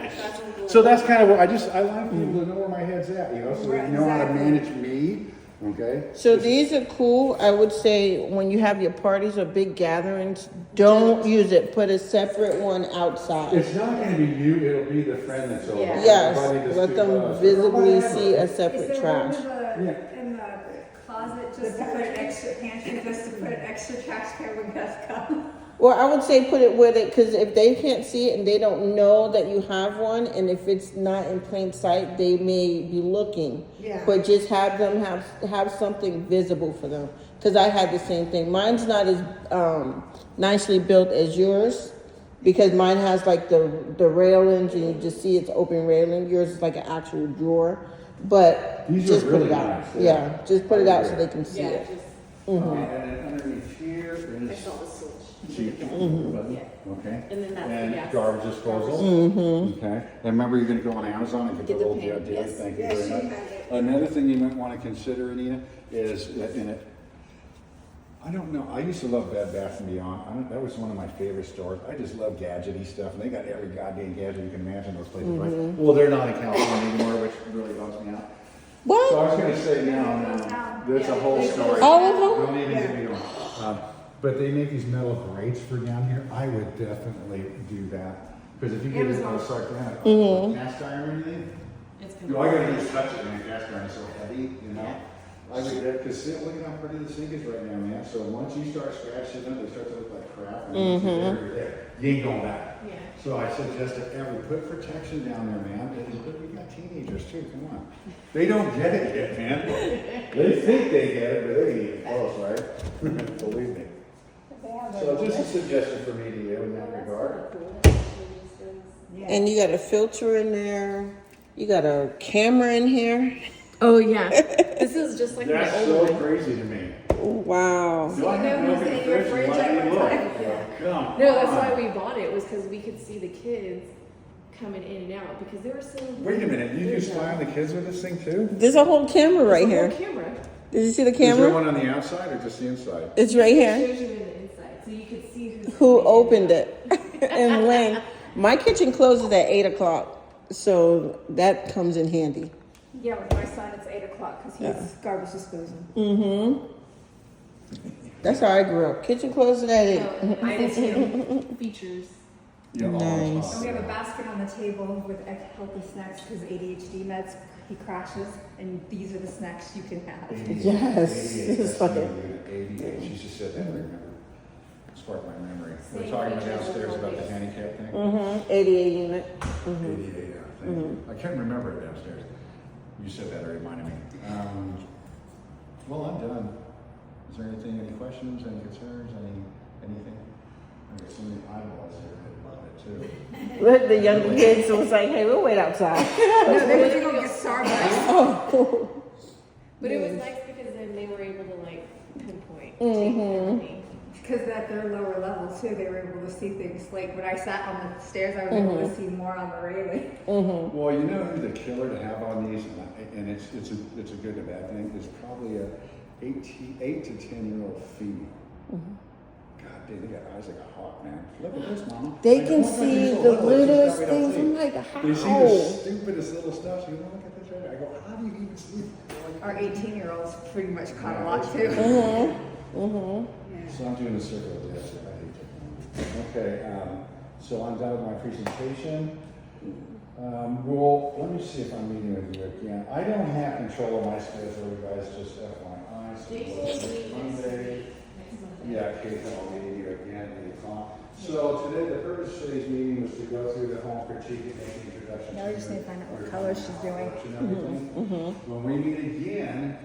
that's a So that's kind of what I like people to know where my head's at, so Right, you know how to exactly. manage me, okay? So these are cool. I would say when you have your parties or big gatherings, don't use it. Put a separate one outside. It's not going to be you, it'll be the friend that's over. Yeah. Yes, Everybody just let keep them us. visibly Everybody see a Is separate there trash. room Yeah. in the closet just to put an extra pantry, just to put an extra trash can when guests come? Well, I would say put it with it, because if they can't see it and they don't know that you have one, and if it's not in plain sight, they may be looking. Yeah. But just have them have something visible for them. Because I had the same thing. Mine's not as nicely built as yours, because mine has like the railings and you just see it's open railing. Yours is like an actual drawer. But These just are put really it out. nice, yeah. Yeah, just put it out so they can see Yeah, it. just, And then underneath here I is saw the switch. button, Yeah. okay? And then that's the And gas. garbage disposal. Okay. And remember, you're going to go on Amazon and get the Get the little pen, deal. yes. Thank you Yes, very you much. have it. Another thing you might want to consider, Anita, is that in it. I don't know. I used to love Bed Bath & Beyond. That was one of my favorite stores. I just love gadgety stuff, and they got every goddamn gadget you can imagine. Those places, right? Well, they're not in California anymore, which really bums me out. What? So I was going to say now, there's a whole story. All of them? Don't even get me going. But they make these metal grates for down here. I would definitely do that. Because if you get it, it'll start down. Cast iron or anything? It's You know, all I gotta do is touch it, man. Cast iron is so heavy, I would do that, because look at how pretty the sink is right now, man. So once you start scratching it, they start to look like crap. And once it's there, you're there. You ain't going back. Yeah. So I suggest that put protection down there, man. And we got teenagers too, come on. They don't get it yet, man. They think they get it, but they ain't even close, right? Believe me. So just a suggestion for me to you in that regard. And you got a filter in there. You got a camera in here. Oh yeah, this is just like That's my so old one. crazy to me. Wow. Do I have milk in the fridge? Why do you look? Come No, that's on. why we bought it, was because we could see the kids coming in and out, because they were so. Wait a minute, you do spy on the kids with this thing too? There's a whole camera right here. Camera. Did you see the Is there camera? one on the outside or just the inside? It's right It here. shows you in the inside, so you could see Who opened it and when? My kitchen closes at 8 o'clock, so that comes in handy. Yeah, with my son, it's 8 o'clock because he's garbage disposal. That's how I grew up. Kitchen closes at 8. I did too. features. Yeah, Nice. And we have a basket on the table with healthy snacks because ADHD meds, he crashes, and these are the snacks you can have. Yes. It's funny. 88, she just said that, I remember. Sparked my memory. We're Same talking features downstairs as about the always. handicap thing. 88 unit. 88, yeah, thank you. I can't remember it downstairs. You said that, it reminded me. Well, I'm done. Is there anything, any questions, any concerns, anything? I got so many eyeballs here that love it too. Look, the younger kids was like, hey, we'll wait outside. No, they went to go get Starbucks. But it was nice because then they were able to like pinpoint. Take everything. because at their lower level too, they were able to see things. Like when I sat on the stairs, I was able to see more on the railing. Well, you know who's the killer to have on these, and it's a good and a bad thing, is probably a 8 to 10-year-old female. God dang, they got eyes like a hawk, man. Look at this, mama. They Like, can oh my God, see they're so the little, they just littlest got me things. to I'm see. like, how? They see the stupidest little stuff. So you know, look at this right here. I go, how do you even see it? Our 18-year-olds pretty much caught a lot too. So I'm doing a circle of this. I hate technology. Okay, so I'm done with my presentation. Let me see if I'm meeting with you again. I don't have control of my schedule, you guys, just FYI. So next Monday. Yeah, Kate, I'll meet you again at 8 o'clock. So today, the purpose of today's meeting was to go through the home critique and make an introduction. Now we just need to find out what color she's doing. When we meet again,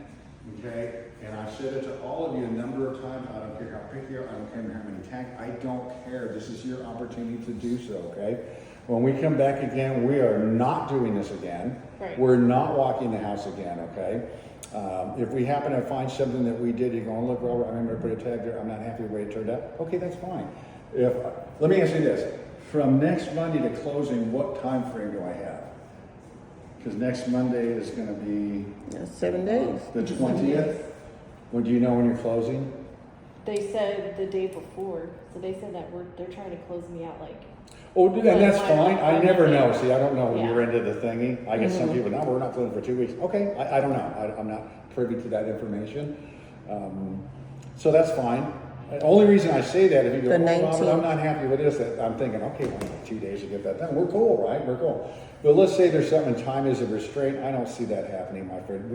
okay, and I've said it to all of you a number of times, I don't care how picky you are, I don't care how many tags, I don't care. This is your opportunity to do so, okay? When we come back again, we are not doing this again. Right. We're not walking the house again, okay? If we happen to find something that we did, you're going, look, Robert, I remember to put a tag there, I'm not happy with the way it turned out. Okay, that's fine. Let me ask you this. From next Monday to closing, what time frame do I have? Because next Monday is going to be 7 days. the 20th. Well, do you know when you're closing? They said the day before, so they said that they're trying to close me out like. Oh, and that's fine. I never know. See, I don't know when Yeah. you're into the thingy. I get some people, no, we're not closing for 2 weeks. Okay, I don't know. I'm not privy to that information. So that's fine. The only reason I say that, if you go, The oh, Robert, 19th. I'm not happy with this, that I'm thinking, okay, well, 2 days to get that done. We're cool, right? We're cool. But let's say there's something, time is a restraint. I don't see that happening, my friend.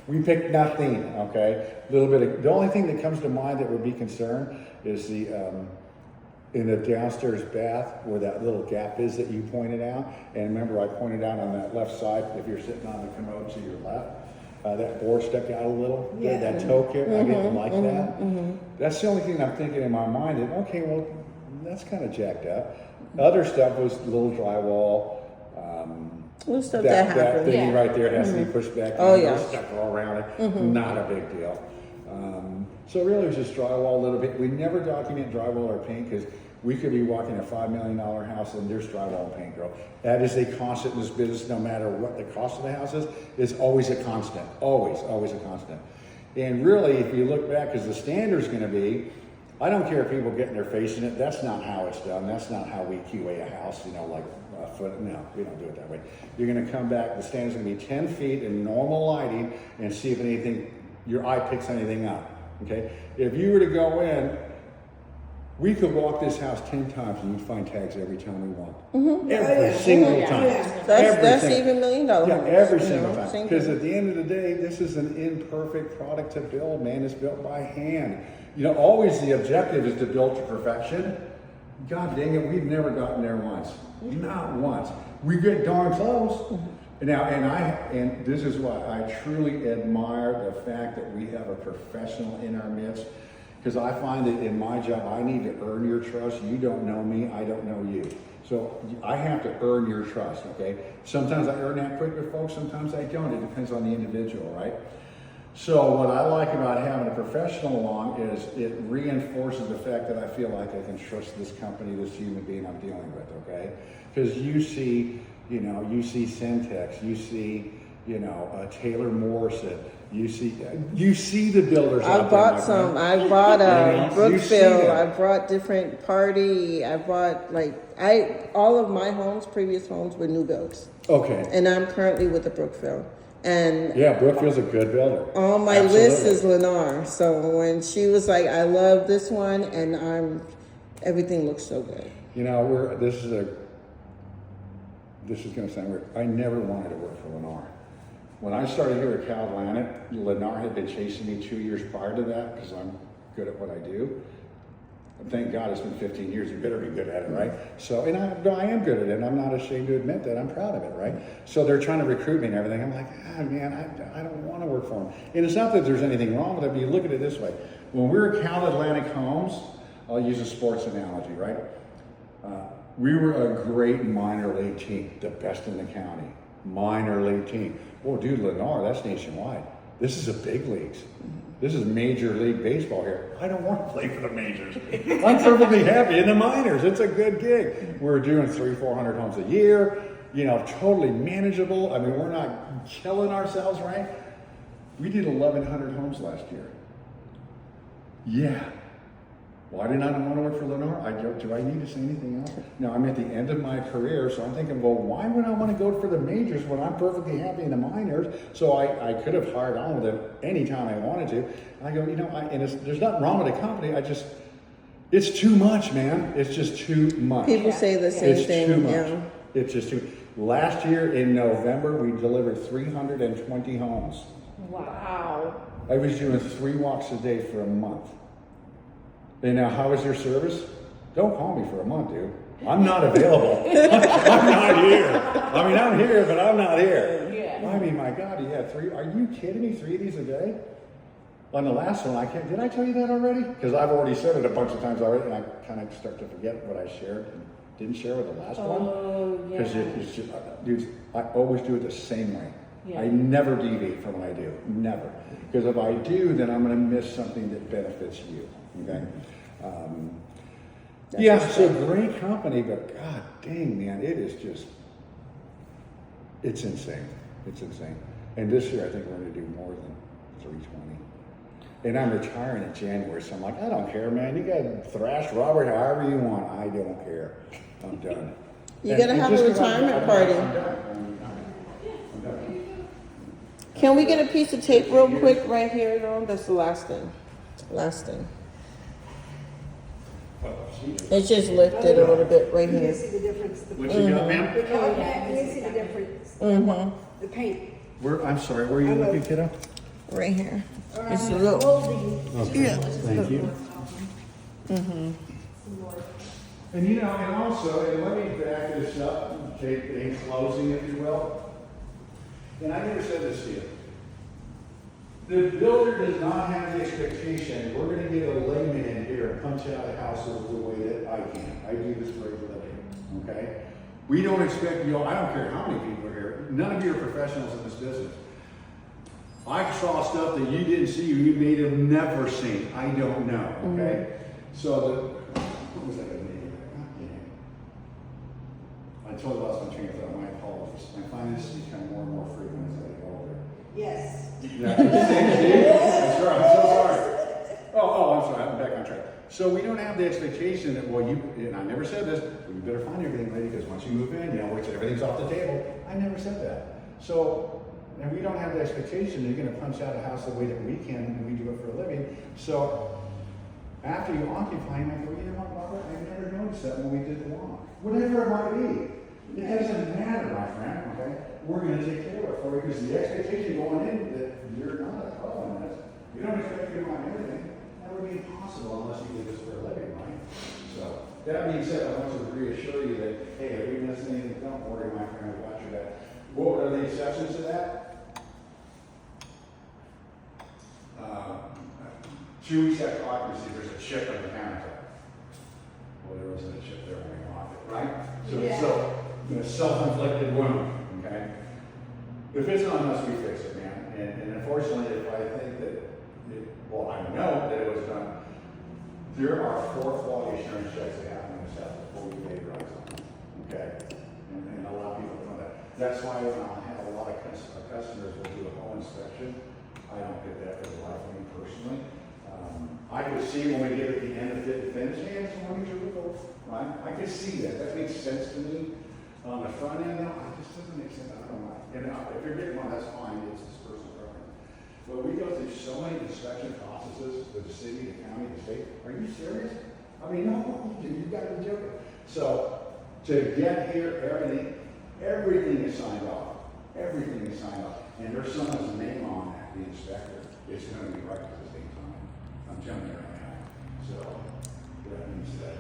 We picked nothing, okay? The only thing that comes to mind that would be concerned is in the downstairs bath where that little gap is that you pointed out. And remember, I pointed out on that left side, if you're sitting on the commode to your left, that board stuck out a little, that toe kick, I didn't like that. That's the only thing I'm thinking in my mind, that, okay, well, that's kind of jacked up. Other stuff was little drywall, Little stuff that that happens. thing Yeah. right there has to be pushed back. Oh, and yeah. stuff all around it, not a big deal. So really it was just drywall a little bit. We never document drywall or paint because we could be walking a $5 million house and there's drywall and paint, girl. That is a constant in this business, no matter what the cost of the house is. It's always a constant, always a constant. And really, if you look back, because the standard's going to be, I don't care if people getting their face in it. That's not how it's done. That's not how we QA a house, like a foot. No, we don't do it that way. You're going to come back, the standard's going to be 10 feet in normal lighting and see if anything, your eye picks anything up, okay? If you were to go in, we could walk this house 10 times and you'd find tags every time we want. Every single time. That's Every even $1 million. yeah, every you single know, time. same Because thing. at the end of the day, this is an imperfect product to build, man. It's built by hand. Always the objective is to build to perfection. God dang it, we've never gotten there once. Not once. We get darn close. Now, and this is why I truly admire the fact that we have a professional in our midst. Because I find that in my job, I need to earn your trust. You don't know me, I don't know you. So I have to earn your trust, okay? Sometimes I earn that quick with folks, sometimes I don't. It depends on the individual, right? So what I like about having a professional along is it reinforces the fact that I feel like I can trust this company, this human being I'm dealing with, okay? Because you see Centex, you see, Taylor Morrison, you see the builders I out there, bought my some. friend. I bought You see Brookfield. that. I brought different Party. I bought all of my homes, previous homes, were new builds, Okay. and I'm currently with the Brookfield. And Yeah, Brookfield's a good builder. on my list is Lennar. So when she was like, "I love this one," and everything looks so good. This is going to sound weird. I never wanted to work for Lennar. When I started here at Cal Atlantic, Lennar had been chasing me 2 years prior to that because I'm good at what I do. And thank God it's been 15 years. You better be good at it, right? So, and I am good at it. And I'm not ashamed to admit that. I'm proud of it, right? So they're trying to recruit me and everything. I'm like, man, I don't want to work for them. And it's not that there's anything wrong with it, but you look at it this way. When we were at Cal Atlantic Homes, I'll use a sports analogy, right? We were a great minor league team, the best in the county. Minor league team. Well, dude, Lennar, that's nationwide. This is the big leagues. This is Major League Baseball here. I don't want to play for the majors. I'm perfectly happy in the minors. It's a good gig. We're doing 300-400 homes a year. You know, totally manageable. I mean, we're not killing ourselves, right? We did 1,100 homes last year. Yeah. Why did I not want to work for Lennar? Do I need to say anything else? No, I'm at the end of my career, so I'm thinking, well, why would I want to go for the majors when I'm perfectly happy in the minors? So I could have hired on with them anytime I wanted to. I go, you know, there's nothing wrong with the company. It's too much, man. It's just too much. People say the same It's thing. too much. Yeah. It's just too. Last year in November, we delivered 320 homes. Wow. I was doing 3 walks a day for a month. And now, how is your service? Don't call me for a month, dude. I'm not available. I'm not here. I mean, I'm here, but I'm not here. Yeah. I mean, my God, you had 3. Are you kidding me? 3 of these a day? On the last one, did I tell you that already? Because I've already said it a bunch of times already, and I kind of start to forget what I shared and didn't share with the last one. Oh, yeah. Because it's just, dude, I always do it the same way. Yeah. I never deviate from what I do. Never. Because if I do, then I'm going to miss something that benefits you. Okay? Yeah, so great company, but God dang, man, it is just, it's insane. It's insane. And this year, I think we're going to do more than 320. And I'm retiring in January, so I'm like, I don't care, man. You got to thrash Robert however you want. I don't care. I'm done. You gotta have a retirement party. I'm done. Can we get a piece of tape real quick right here, though? That's the last thing. Last thing. It's just lifted a little bit right You can here. see the difference. The What you got, ma'am? The color, you can see the difference. Mm-hmm. The paint. I'm sorry, where are you looking, kiddo? Right here. It's a little. Yeah. Thank you. And you know, and also, and let me back this up, okay, in closing, if you will. And I never said this to you. The builder does not have the expectation, we're gonna get a layman in here and punch out a house the way that I can. I do this for a living, okay? We don't expect you, I don't care how many people are here, none of you are professionals in this business. I saw stuff that you didn't see, you may have never seen. I don't know, okay? So what was that gonna be? I totally lost my train of thought. My apologies. I find this to become more and more frequent as I get older. Yes. Yeah, that's right. I'm so sorry. Oh, I'm sorry. I'm back on track. So we don't have the expectation that, well, and I never said this, but you better find everything ready because once you move in, you know, everything's off the table. I never said that. So, and we don't have the expectation that you're going to punch out a house the way that we can and we do it for a living. So after you occupy, you might go, you know what, Robert, I never noticed that when we did the walk. Whatever it might be. It doesn't matter, my friend, okay? We're going to take care of it for you because the expectation going in that you're not a pro in this, you don't expect you to mind everything. That would be impossible unless you did this for a living, right? So, that being said, I want to reassure you that, hey, if we miss anything, don't worry, my friend, we got your back. What are the exceptions to that? 2 weeks after occupancy, there's a chip on the countertop. Well, there wasn't a chip there when we walked it, right? So Yeah. it's a self-inflicted wound, okay? If it's on us, we fix it, man. And unfortunately, if I think that, I know that it was done, there are 4 quality assurance checks that happen in this house before we lay rights on them, okay? And a lot of people don't know that. That's why when I have a lot of customers will do a home inspection. I don't get that for the life of me personally. I could see when we get at the end of fit and finish, hey, it's one of your little, right? I could see that. That makes sense to me. On the front end, though, it just doesn't make sense. I don't know. And if you're getting one, that's fine. It's this personal preference. But we go through so many inspection processes with the city, the county, the state. Are you serious? I mean, no, you got to be joking. So to get here, everything is signed off. Everything is signed off. And there's someone's name on that, the inspector. It's going to be right at the same time. I'm jumping right now. So that means that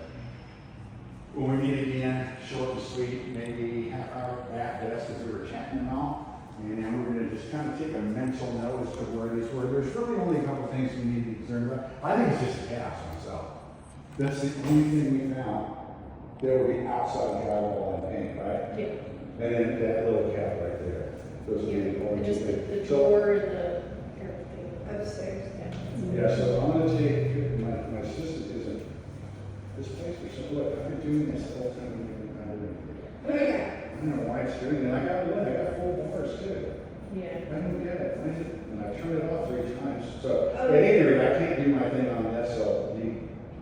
when we meet again, short and sweet, maybe half hour at best as we were chatting and all. And then we're going to just kind of take a mental note as to where these were. There's really only a couple things we need to be concerned about. I think it's just the caps myself. That's the only thing we found. There will be outside drywall and paint, right? Yeah. And then that little cap right there. Those are the only And just two things. the So- door and the air Yeah, so I'm gonna take, my assistant isn't, this place for some, look, I've been doing this the whole time. Oh, yeah. I don't know why it's doing it. I got full bars too. Yeah. I don't get it. And I turned it off 3 times. So, at any rate, I can't do my thing on this, so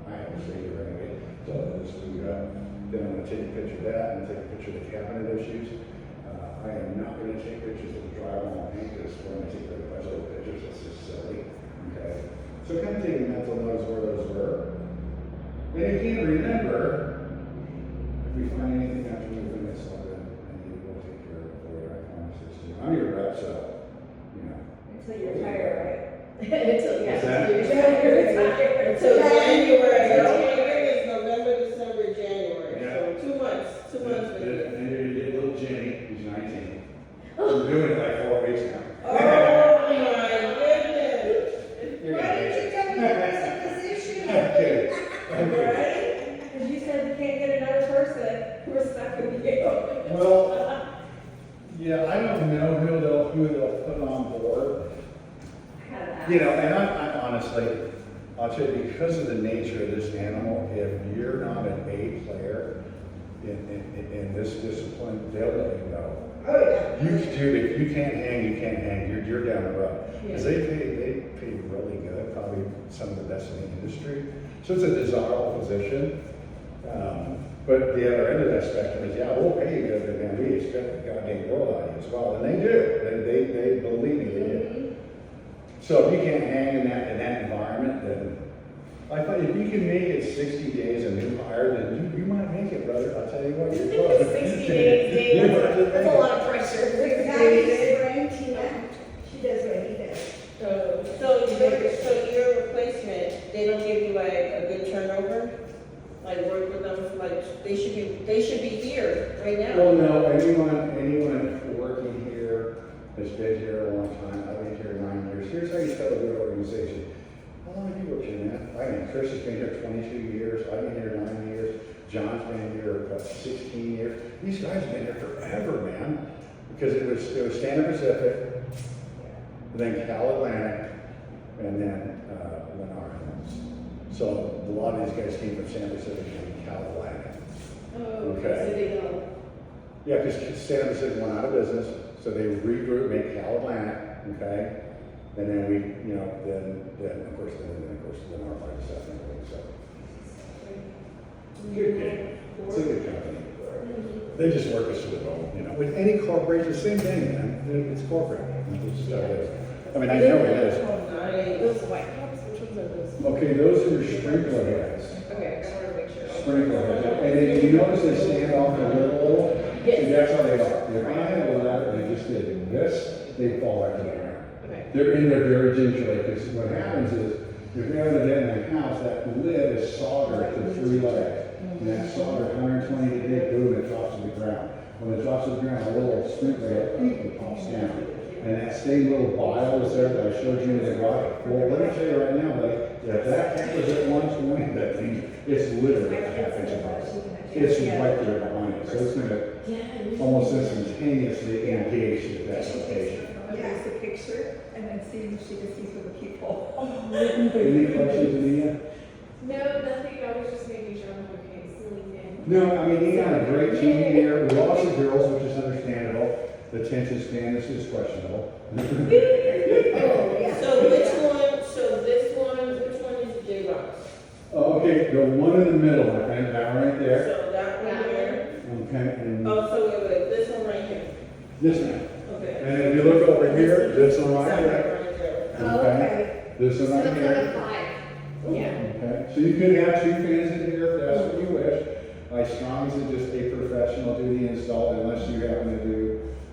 I have to stay here anyway. So this boot up. Then I'm gonna take a picture of that and take a picture of the cabinet issues. I am not gonna take pictures of the drywall on paint because we're gonna take a bunch of pictures. That's just silly. Okay. So kind of take a mental notice where those were. And if you can't remember, if we find anything after moving this on, and you will take care of it for you. I promise this to you. I'm your rep, so, you know. Until you're tired, right? Until, yeah. What's that? Until January, oh my goodness, November, December, January, Yeah. so 2 months with you. And you little Jenny, who's 19. We're doing it like 4 weeks now. Oh my goodness. You're Why gonna didn't you tell me there was a position? I'm kidding. I'm kidding. Right? Because you said you can't get another person, we're stuck with you. Well, yeah, I don't know who they'll put on board. You know, and I honestly, I'll tell you, because of the nature of this animal, if you're not an A player in this discipline, they'll let you know. Oh, yeah. Dude, if you can't hang, you can't hang. You're down the road. Because they pay really good, probably some of the best in the industry. So it's a desirable position. But the other end of that spectrum is, yeah, we'll pay you good, and we expect the goddamn world out of you as well. And they do. They believe me, they do. So if you can't hang in that environment, then I thought if you can make it 60 days a new hire, then you might make it, brother. I'll tell you what, you're close. 60 days, that's a lot of pressure. Patty's friend, Tina, she does what he does. So your replacement, they don't give you like a good turnover? Like work with them, like they should be here right now. Well, no, anyone working here has been here a long time. I've been here 9 years. Here's how you spell a good organization. How long have you worked here, man? I mean, Chris has been here 22 years. I've been here 9 years. John's been here about 16 years. These guys have been here forever, man. Because it was Standard Pacific, then Cal Atlantic, and then Lennar. So a lot of these guys came from Standard Pacific and Cal Atlantic. Oh, Okay. so they go. Yeah, because Standard Pacific went out of business, so they regrouped, made Cal Atlantic, okay? And then then of course, Lennar bought us out anyway, so. Good game. It's a good company. They just work us to the bone, you know. With any corporation, same thing, man. It's corporate. It's just how it is. I mean, I know it is. Those white cups, which ones are those? Okay, those are sprinkler heads. Okay, I wanted to make sure. Sprinkler heads. And then you notice they stand off a little. Yes. See, that's how they are. If I had a ladder and they just did this, they'd fall right to the ground. Okay. They're in there very gingerly, because what happens is, if you have it in a house, that lid is soldered to 3 legs. And that solder, 120 a day, boom, it drops to the ground. When it drops to the ground, a little sprinkler head, it pops down. And that same little vial is there that I showed you in the garage. Well, let me tell you right now, buddy, if that tank was at 120, that thing, it's literally a half inch above. It's right there behind it, so it's gonna almost instantaneously engage at that location. There's a picture, and then see if she can see for the people. Any questions, Anita? No, nothing, I was just making sure I'm okay, silly thing. No, I mean, you got a great team here. We lost the girls, which is understandable. The attention span is questionable. So this one, which one is J-Rocks? Okay, the one in the middle, my friend, that right there. So that one here? Okay, and Oh, so wait, this one right here? this one. Okay. And if you look over here, this one right That there. right there. Okay. This one right here. Yeah. Okay, so you could have 2 fans in here if that's what you wish. I strongly suggest a professional duty installed unless you happen to do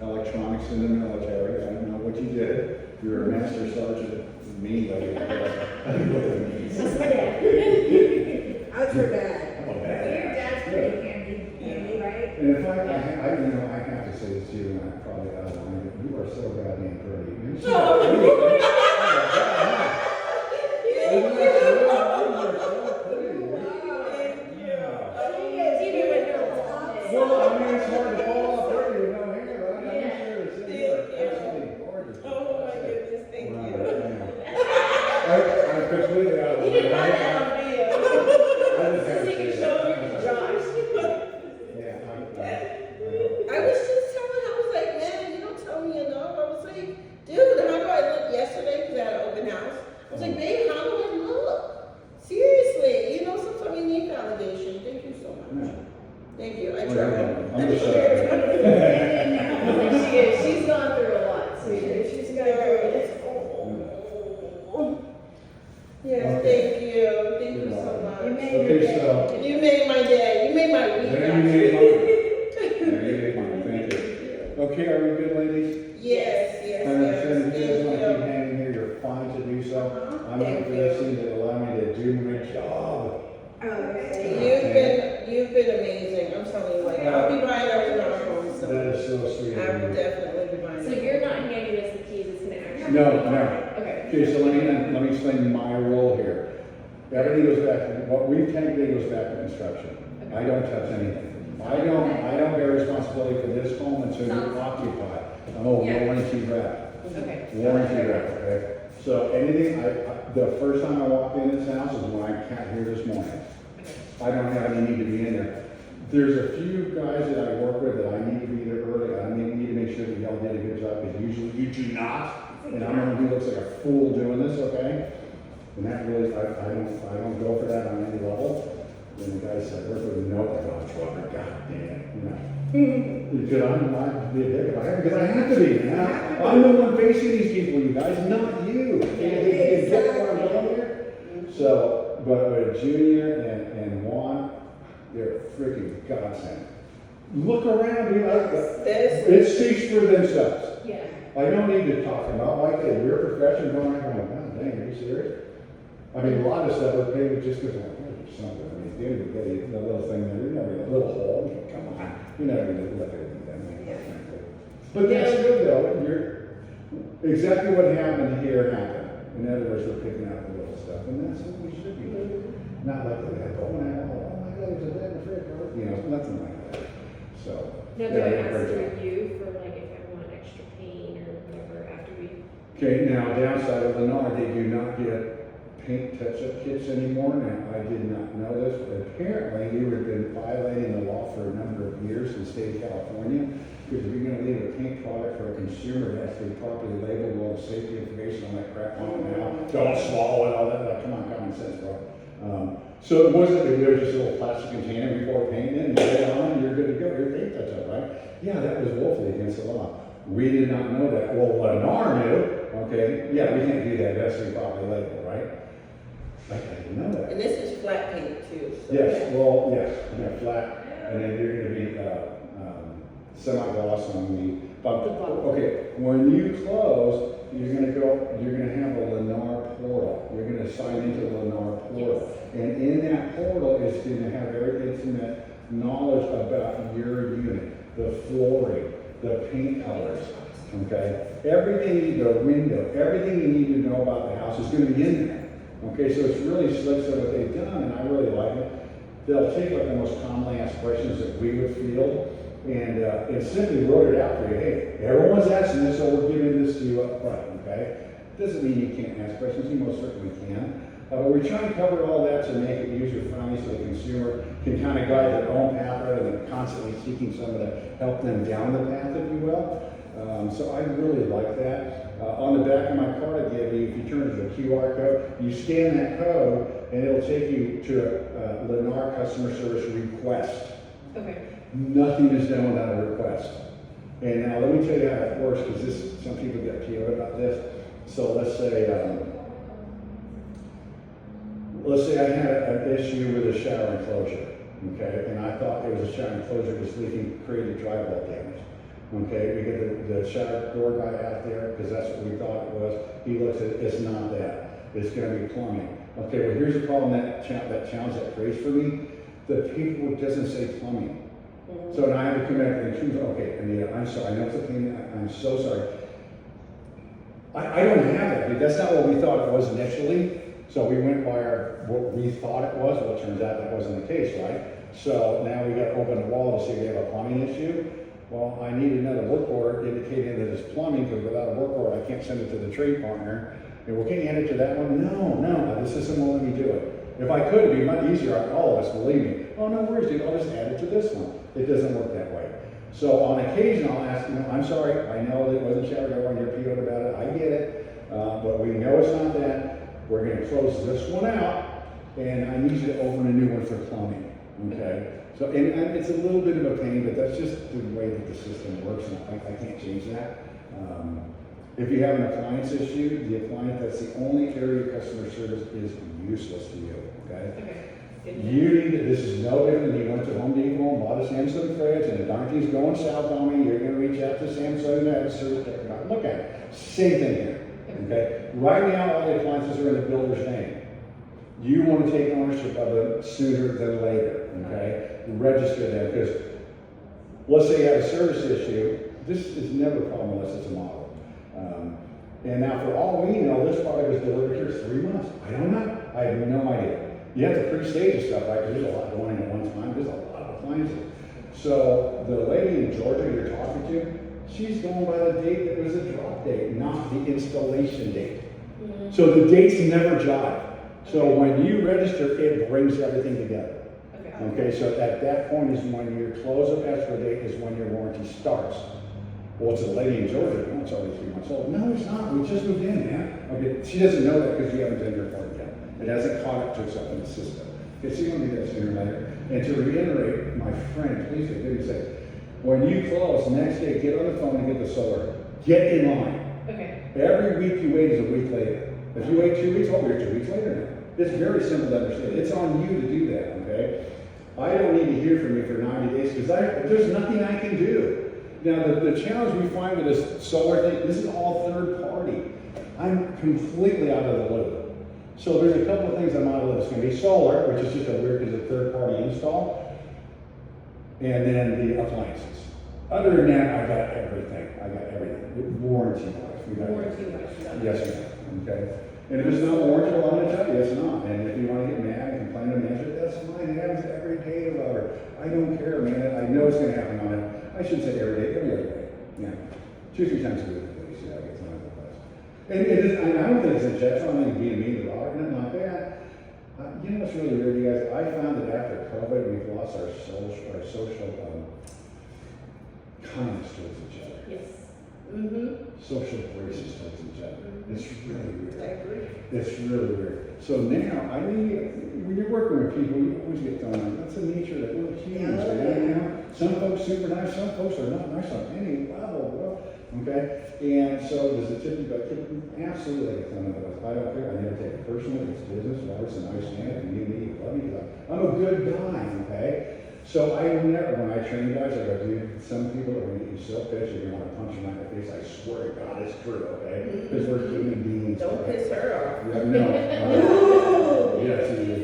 electronics in the military. I don't know what you did. You're a master sergeant, me, like. How's your dad? I'm a Your badass. dad's pretty handy, right? And if I have to say this to you, and I probably outlined it, you are so goddamn pretty. Isn't that true? You are so pretty. Even when you're blonde. Well, I mean, it's hard to fall off pretty with no hair, right? I'm sure it's you are absolutely gorgeous. Oh my goodness, thank Wow, you. yeah. I No. Okay. Okay, so let me explain my role here. Everything goes back, what we've technically goes back to construction. I don't touch anything. I don't bear responsibility for this home until you occupy. I'm a Yeah. warranty rep. Okay. Warranty rep, okay? So anything, the first time I walked in this house is when I got here this morning. I don't have any need to be in there. There's a few guys that I work with that I need to be there early. I need to make sure that y'all did a good job, because usually you do not. And I'm gonna be looks like a fool doing this, okay? And that really, I don't go for that on any level. And the guy said, "We're going to know that Dodge Walker." God damn, you know. Because I'm not to be a dick about it, because I have to be. You know? I'm the one facing these people, you guys, not you. You get where I'm going here? So, but Junior and Juan, they're freaking godsend. Look around, you know, it speaks for themselves. Yeah. I don't need to talk about like that. Your profession going around going, "God dang, are you serious?" I mean, a lot of stuff are paid just because I'm like, something. I mean, at the end of the day, the little thing there, you never get a little hole. Come on, you never get to look at it. But that's good though. You're exactly what happened here happened. In other words, we're picking out the little stuff, and that's what we should be doing. Not like that. Oh my God, there's a dead fridge. You know, nothing like that. So. Now, do yeah, I great ask job. for you for like if I want extra paint or whatever after we? Okay, now downside of Lennar, they do not get paint touch-up kits anymore. Now, I did not know this, but apparently you have been violating the law for a number of years in the state of California. Because if you're gonna leave a paint product for a consumer, it has to be properly labeled with all the safety information on that crap on it now. Don't swallow it, all that, like, come on, common sense, bro. So it wasn't that there was just a little plastic container before painting it, and you get it on, and you're good to go, your paint touch-up, right? Yeah, that was woefully against the law. We did not know that. Well, Lennar knew, okay, yeah, we can't do that, it has to be properly labeled, right? I didn't know that. And this is flat paint too. So Yes, well, yes, yeah, flat, and then you're gonna be, semi-gloss on the bump. Okay, when you close, you're gonna have a Lennar portal. You're gonna sign into the Lennar portal. And in that portal, it's gonna have very intimate knowledge about your unit, the flooring, the paint colors, okay? Everything, the window, everything you need to know about the house is gonna be in there. Okay, so it's really slick, so what they've done, and I really like it, they'll take like the most commonly asked questions that we would field, and simply wrote it out for you. Hey, everyone's asking this, so we're giving this to you up front, okay? Doesn't mean you can't ask questions, you most certainly can. But we're trying to cover all that to make it user-friendly so the consumer can kind of guide their own path rather than constantly seeking someone to help them down the path, if you will. So I really like that. On the back of my card I gave you, if you turn to the QR code, you scan that code and it'll take you to a Lennar customer service request. Okay. Nothing is done without a request. And now let me tell you how that works, because some people get PO'd about this. So let's say I had an issue with a shower enclosure, okay? And I thought there was a shower enclosure that was leaking, created drywall damage. Okay, we get the shower door guy out there, because that's what we thought it was. He looks at it, it's not that. It's gonna be plumbing. Okay, well here's the problem that challenge that creates for me. The paperwork doesn't say plumbing. So now I have to come back and choose, okay, Anita, I'm sorry, I know it's a pain, I'm so sorry. I don't have it, but that's not what we thought it was initially. So we went by what we thought it was. Well, it turns out that wasn't the case, right? So now we got to open the wall to see if we have a plumbing issue. Well, I need another work order indicating that it's plumbing, because without a work order, I can't send it to the trade partner. And well, can you add it to that one? No, the system won't let me do it. If I could, it'd be much easier on all of us, believe me. Oh, no worries, dude, I'll just add it to this one. It doesn't work that way. So on occasion, I'll ask, I'm sorry, I know that it wasn't shower door and you're PO'd about it, I get it, but we know it's not that. We're gonna close this one out, and I need you to open a new one for plumbing, okay? So, and it's a little bit of a pain, but that's just the way that the system works, and I can't change that. If you have an appliance issue, the appliance, that's the only area of customer service is useless to you, okay? Okay. You need to, this is no different than you went to Home Depot and bought a Samsung fridge, and the donkey's going south on me, you're gonna reach out to Samsung and have a service technician. Look at it, same thing here, okay? Right now, all the appliances are in the builder's name. You want to take ownership of it sooner than later, okay? Register them, because let's say you have a service issue, this is never a problem unless it's a model. And now for all we know, this product was delivered here 3 months. I don't know. I have no idea. You have to pre-stage this stuff, right? Because there's a lot going at one time. There's a lot of appliances. So the lady in Georgia you're talking to, she's going by the date that was a drop date, not the installation date. So the dates never jive. So when you register, it brings everything together. Okay, so at that point is when your close of escrow date is when your warranty starts. Well, it's a lady in Georgia, oh, it's already 3 months old. No, it's not, we just moved in, man. Okay, she doesn't know that because you haven't done your part yet. It hasn't caught up to itself in the system. Okay, so you're gonna do that sooner or later. And to reiterate, my friend, please do me say, when you close, next day, get on the phone and get the solar. Get in line. Okay. Every week you wait is a week later. If you wait 2 weeks, oh, you're 2 weeks later now. It's very simple to understand. It's on you to do that, okay? I don't need to hear from you for 90 days because there's nothing I can do. Now, the challenge we find with this solar thing, this is all third party. I'm completely out of the loop. So there's a couple of things I'm out of the loop. It's going to be solar, which is just a weird, because it's a third party install, and then the appliances. Other than that, I got everything. Warranty wise. We got Warranty-wise. Yes, ma'am. Okay. And if it's not warranted, well, I'm going to tell you it's not. And if you want to get mad and complain to manager, that's fine. It happens every day about it. I don't care, man. I know it's going to happen on it. I shouldn't say every day, every other day. Yeah. 2-3 times a week, at least. Yeah, I get some of the place. And it is, I don't think it's a jet, so I'm not being mean to Robert, nothing like that. You know what's really weird, you guys? I found that after COVID, we've lost our social kindness towards each other. Yes. Social graces towards each other. It's really weird. I agree. It's really weird. So now, I mean, when you're working with people, you always get thrown out. That's the nature that we're humans, man. You know? Some folks super nice, some folks are not nice on any level, bro. Okay? And so does it typically go, absolutely get thrown out. I don't care. I never take it personally. It's business. Robert's a nice man. If you need me, you love me. I'm a good guy, okay? So I never, when I train guys, I go, dude, some people are going to get you so pissed you're going to want to punch them right in the face. I swear to God, it's true, okay? Because we're human beings. Don't okay? piss her off. Yeah, no. Yes, it is.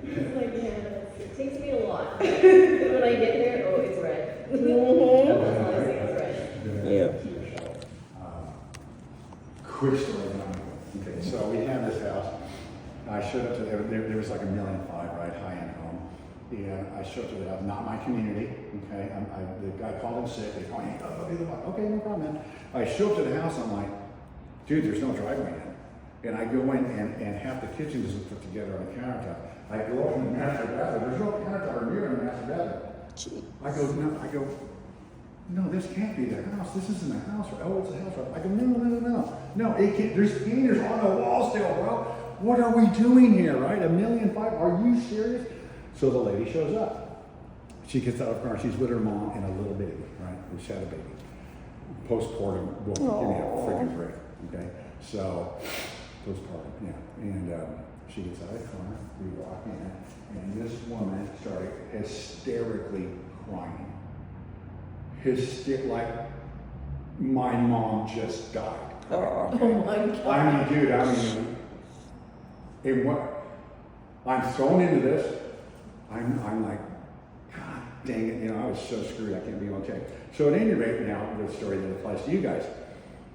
It's like, yeah, it takes me a lot. But when I get there, oh, it's red. That's all I see is red. Yeah. Quick story. Okay, so we have this house. I showed up to there was like $1.5 million, right, high-end home. And I showed up to the house, not my community. Okay, the guy called in sick. They called me, okay, no problem, man. I show up to the house. I'm like, dude, there's no driveway in. And I go in and half the kitchen isn't put together on the countertop. I go up in the master bathroom. There's no countertop or mirror in the master bathroom. I go, no, this can't be the house. This isn't the house. Oh, it's the house. I go, no. No, it can't. There's painters on the wall still, bro. What are we doing here, right? $1.5 million? Are you serious? So the lady shows up. She gets out of the car. She's with her mom and a little baby, right? Who's had a baby. Postpartum. Well, give me a freaking break. Okay. So postpartum, yeah. And she gets out of the car. We walk in, and this woman started hysterically crying. Like my mom just died. Oh. Oh my God. I mean, dude, and what I'm thrown into this, I'm like, God dang it, I was so screwed, I can't be okay. So at any rate, now the story that applies to you guys.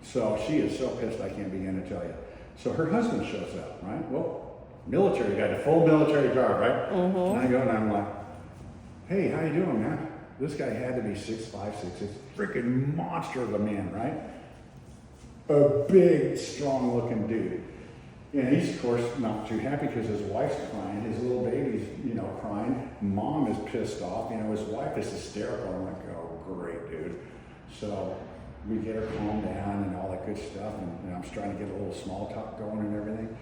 So she is so pissed, I can't begin to tell you. So her husband shows up, right? Well, military guy, the full military guard, right? And I go and I'm like, hey, how you doing, man? This guy had to be 6'5", 6'6", freaking monster of a man, right? A big, strong-looking dude. And he's, of course, not too happy because his wife's crying. His little baby's, crying. Mom is pissed off. His wife is hysterical. I'm like, oh, great, dude. So we get her calmed down and all that good stuff. And I'm trying to get a little small talk going and everything.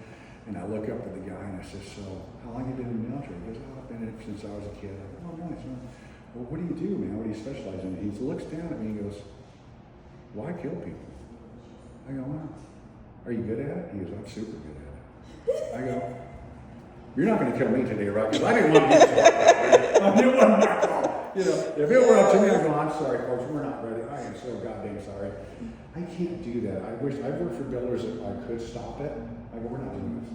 And I look up at the guy and I say, so how long have you been in the military? He goes, oh, I've been in it since I was a kid. I go, oh, nice. Well, what do you do, man? What do you specialize in? He looks down at me and goes, why kill people? I go, wow. Are you good at it? He goes, I'm super good at it. I go, you're not going to kill me today, right? Because I didn't want to do it. I didn't want to call. If it were up to me, I'd go, I'm sorry, folks, we're not ready. I am so goddamn sorry. I can't do that. I wish I worked for builders that I could stop it. I go, we're not doing this.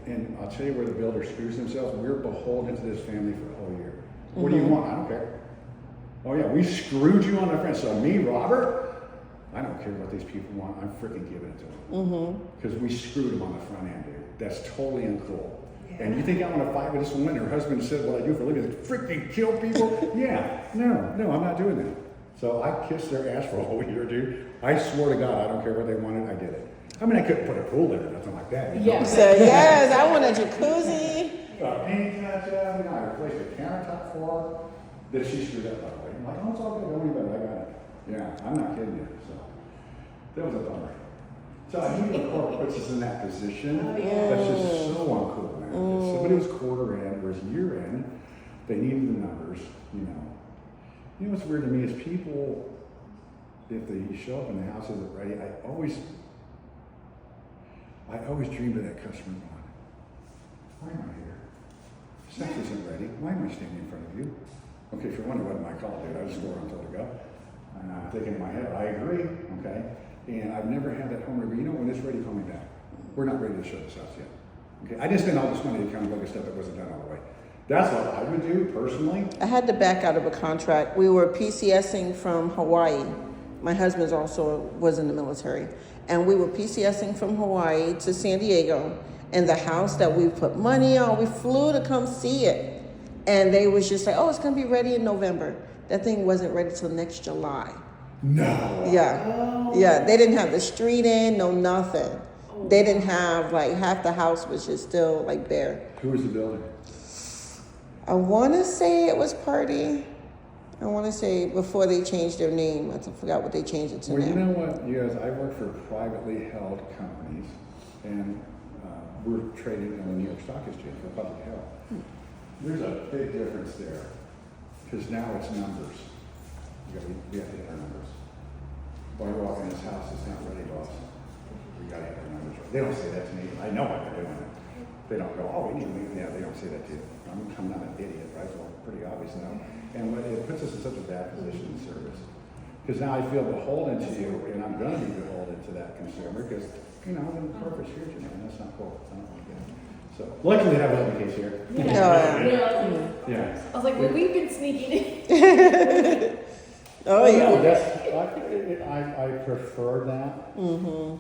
And I'll tell you where the builder screws themselves. We're beholden to this family for a whole year. What do you want? I don't care. Oh yeah, we screwed you on the fence. So me, Robert, I don't care what these people want, I'm freaking giving it to them. Mm-hmm. Because we screwed them on the front end, dude. That's totally uncool. And you think I want to fight with this woman? Her husband said what I do for a living is freaking kill people? Yeah, no, I'm not doing that. So I kissed their ass for a whole year, dude. I swore to God, I don't care what they wanted, I did it. I mean, I couldn't put a pool in or nothing like that. You know? Yeah. So yes, I want a jacuzzi. Paint touch, I replaced the countertop floor that she screwed up, by the way. I'm like, oh, it's all good, don't worry about it, I got it. Yeah, I'm not kidding you, so. That was a bummer. So I think the court puts us in that position. That's just so uncool, man. If somebody was quarter end or was year end, they needed the numbers, you know. You know what's weird to me is people, if they show up and the house isn't ready, I always dreamed of that customer going, why am I here? Sex isn't ready. Why am I standing in front of you? Okay, for one, it wasn't my call, dude. I just swore until to go. And I'm thinking in my head, I agree, okay? And I've never had that home review. You know, when it's ready, call me back. We're not ready to show this house yet. Okay, I didn't spend all this money to come look at stuff that wasn't done all the way. That's what I would do personally. I had to back out of a contract. We were PCSing from Hawaii. My husband also was in the military. And we were PCSing from Hawaii to San Diego. And the house that we put money on, we flew to come see it. And they was just like, oh, it's going to be ready in November. That thing wasn't ready till next July. No. Yeah. Yeah, they didn't have the street in, no nothing. They didn't have, like, half the house was just still, like, bare. Who was the builder? I want to say it was Party. I want to say before they changed their name. I forgot what they changed it to Well, now. you know what, you guys, I work for privately held companies, and we're trading on the New York Stock Exchange for public health. There's a big difference there, because now it's numbers. We have to hit our numbers. While you're walking in this house, it's not ready, boss. We got to hit our numbers. They don't say that to me. I know what they're doing. They don't go, oh, we need to leave. Yeah, they don't say that to you. I'm not an idiot, right? So pretty obvious now. And it puts us in such a bad position in service. Because now I feel beholden to you, and I'm going to be beholden to that consumer, because, you know, I'm in corporate future, man. That's not cool. I don't like that. So, luckily, that wasn't the case here. Yeah. I was like, well, we've been sneaking in. Oh, No, yeah. I prefer that, And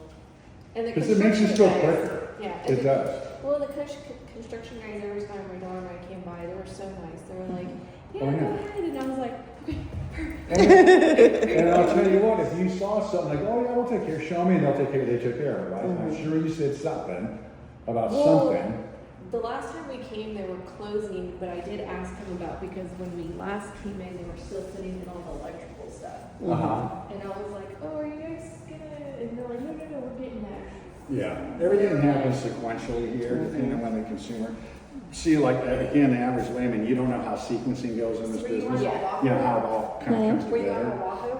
the because it makes you construction feel guys- quicker. Yeah. It does. Well, the construction guys, every time my daughter and I came by, they were so nice. They were like, yeah, Oh, yeah. go ahead. And I was like, okay. And I'll tell you what, if you saw something like, oh yeah, we'll take care, show me, and they'll take care, they took care of it, right? I'm sure you said something about something. The last time we came, they were closing, but I did ask them about, because when we last came in, they were still putting in all the electrical stuff. And I was like, oh, are you guys gonna, and they're like, no, we're getting there. Yeah, everything happens sequentially here, depending on the consumer. See, like, again, the average layman, you don't know how sequencing goes in this business. Yeah. You know, how it all kind of comes Were you on together. Oahu?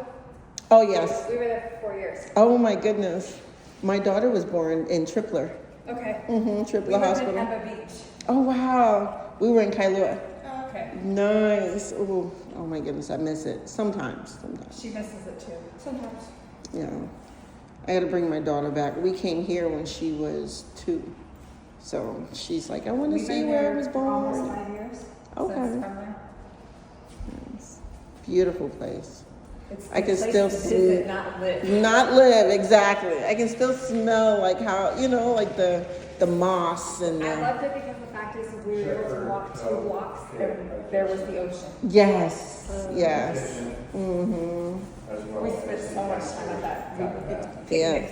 Oh, yes. We were there for 4 years. Oh, my goodness. My daughter was born in Tripler. Okay. Mm-hmm, We Tripler lived in Hospital. Pemba Beach. Oh, wow. We were in Kailua. Oh, okay. Nice. Ooh, oh, my goodness. I miss it. Sometimes. She misses it too. Sometimes. Yeah. I got to bring my daughter back. We came here when she was 2. So she's like, I want to We've see been where I here was for almost born. 5 years. Okay. Since Pemba. Yes. Beautiful place. It's I the can place still to see- visit, not live. Not live, exactly. I can still smell like how, you know, like the moss and I the, loved it because the fact is that we were able to walk 2 blocks and there was the ocean. yes, yes. We spent so much time at that. Yeah.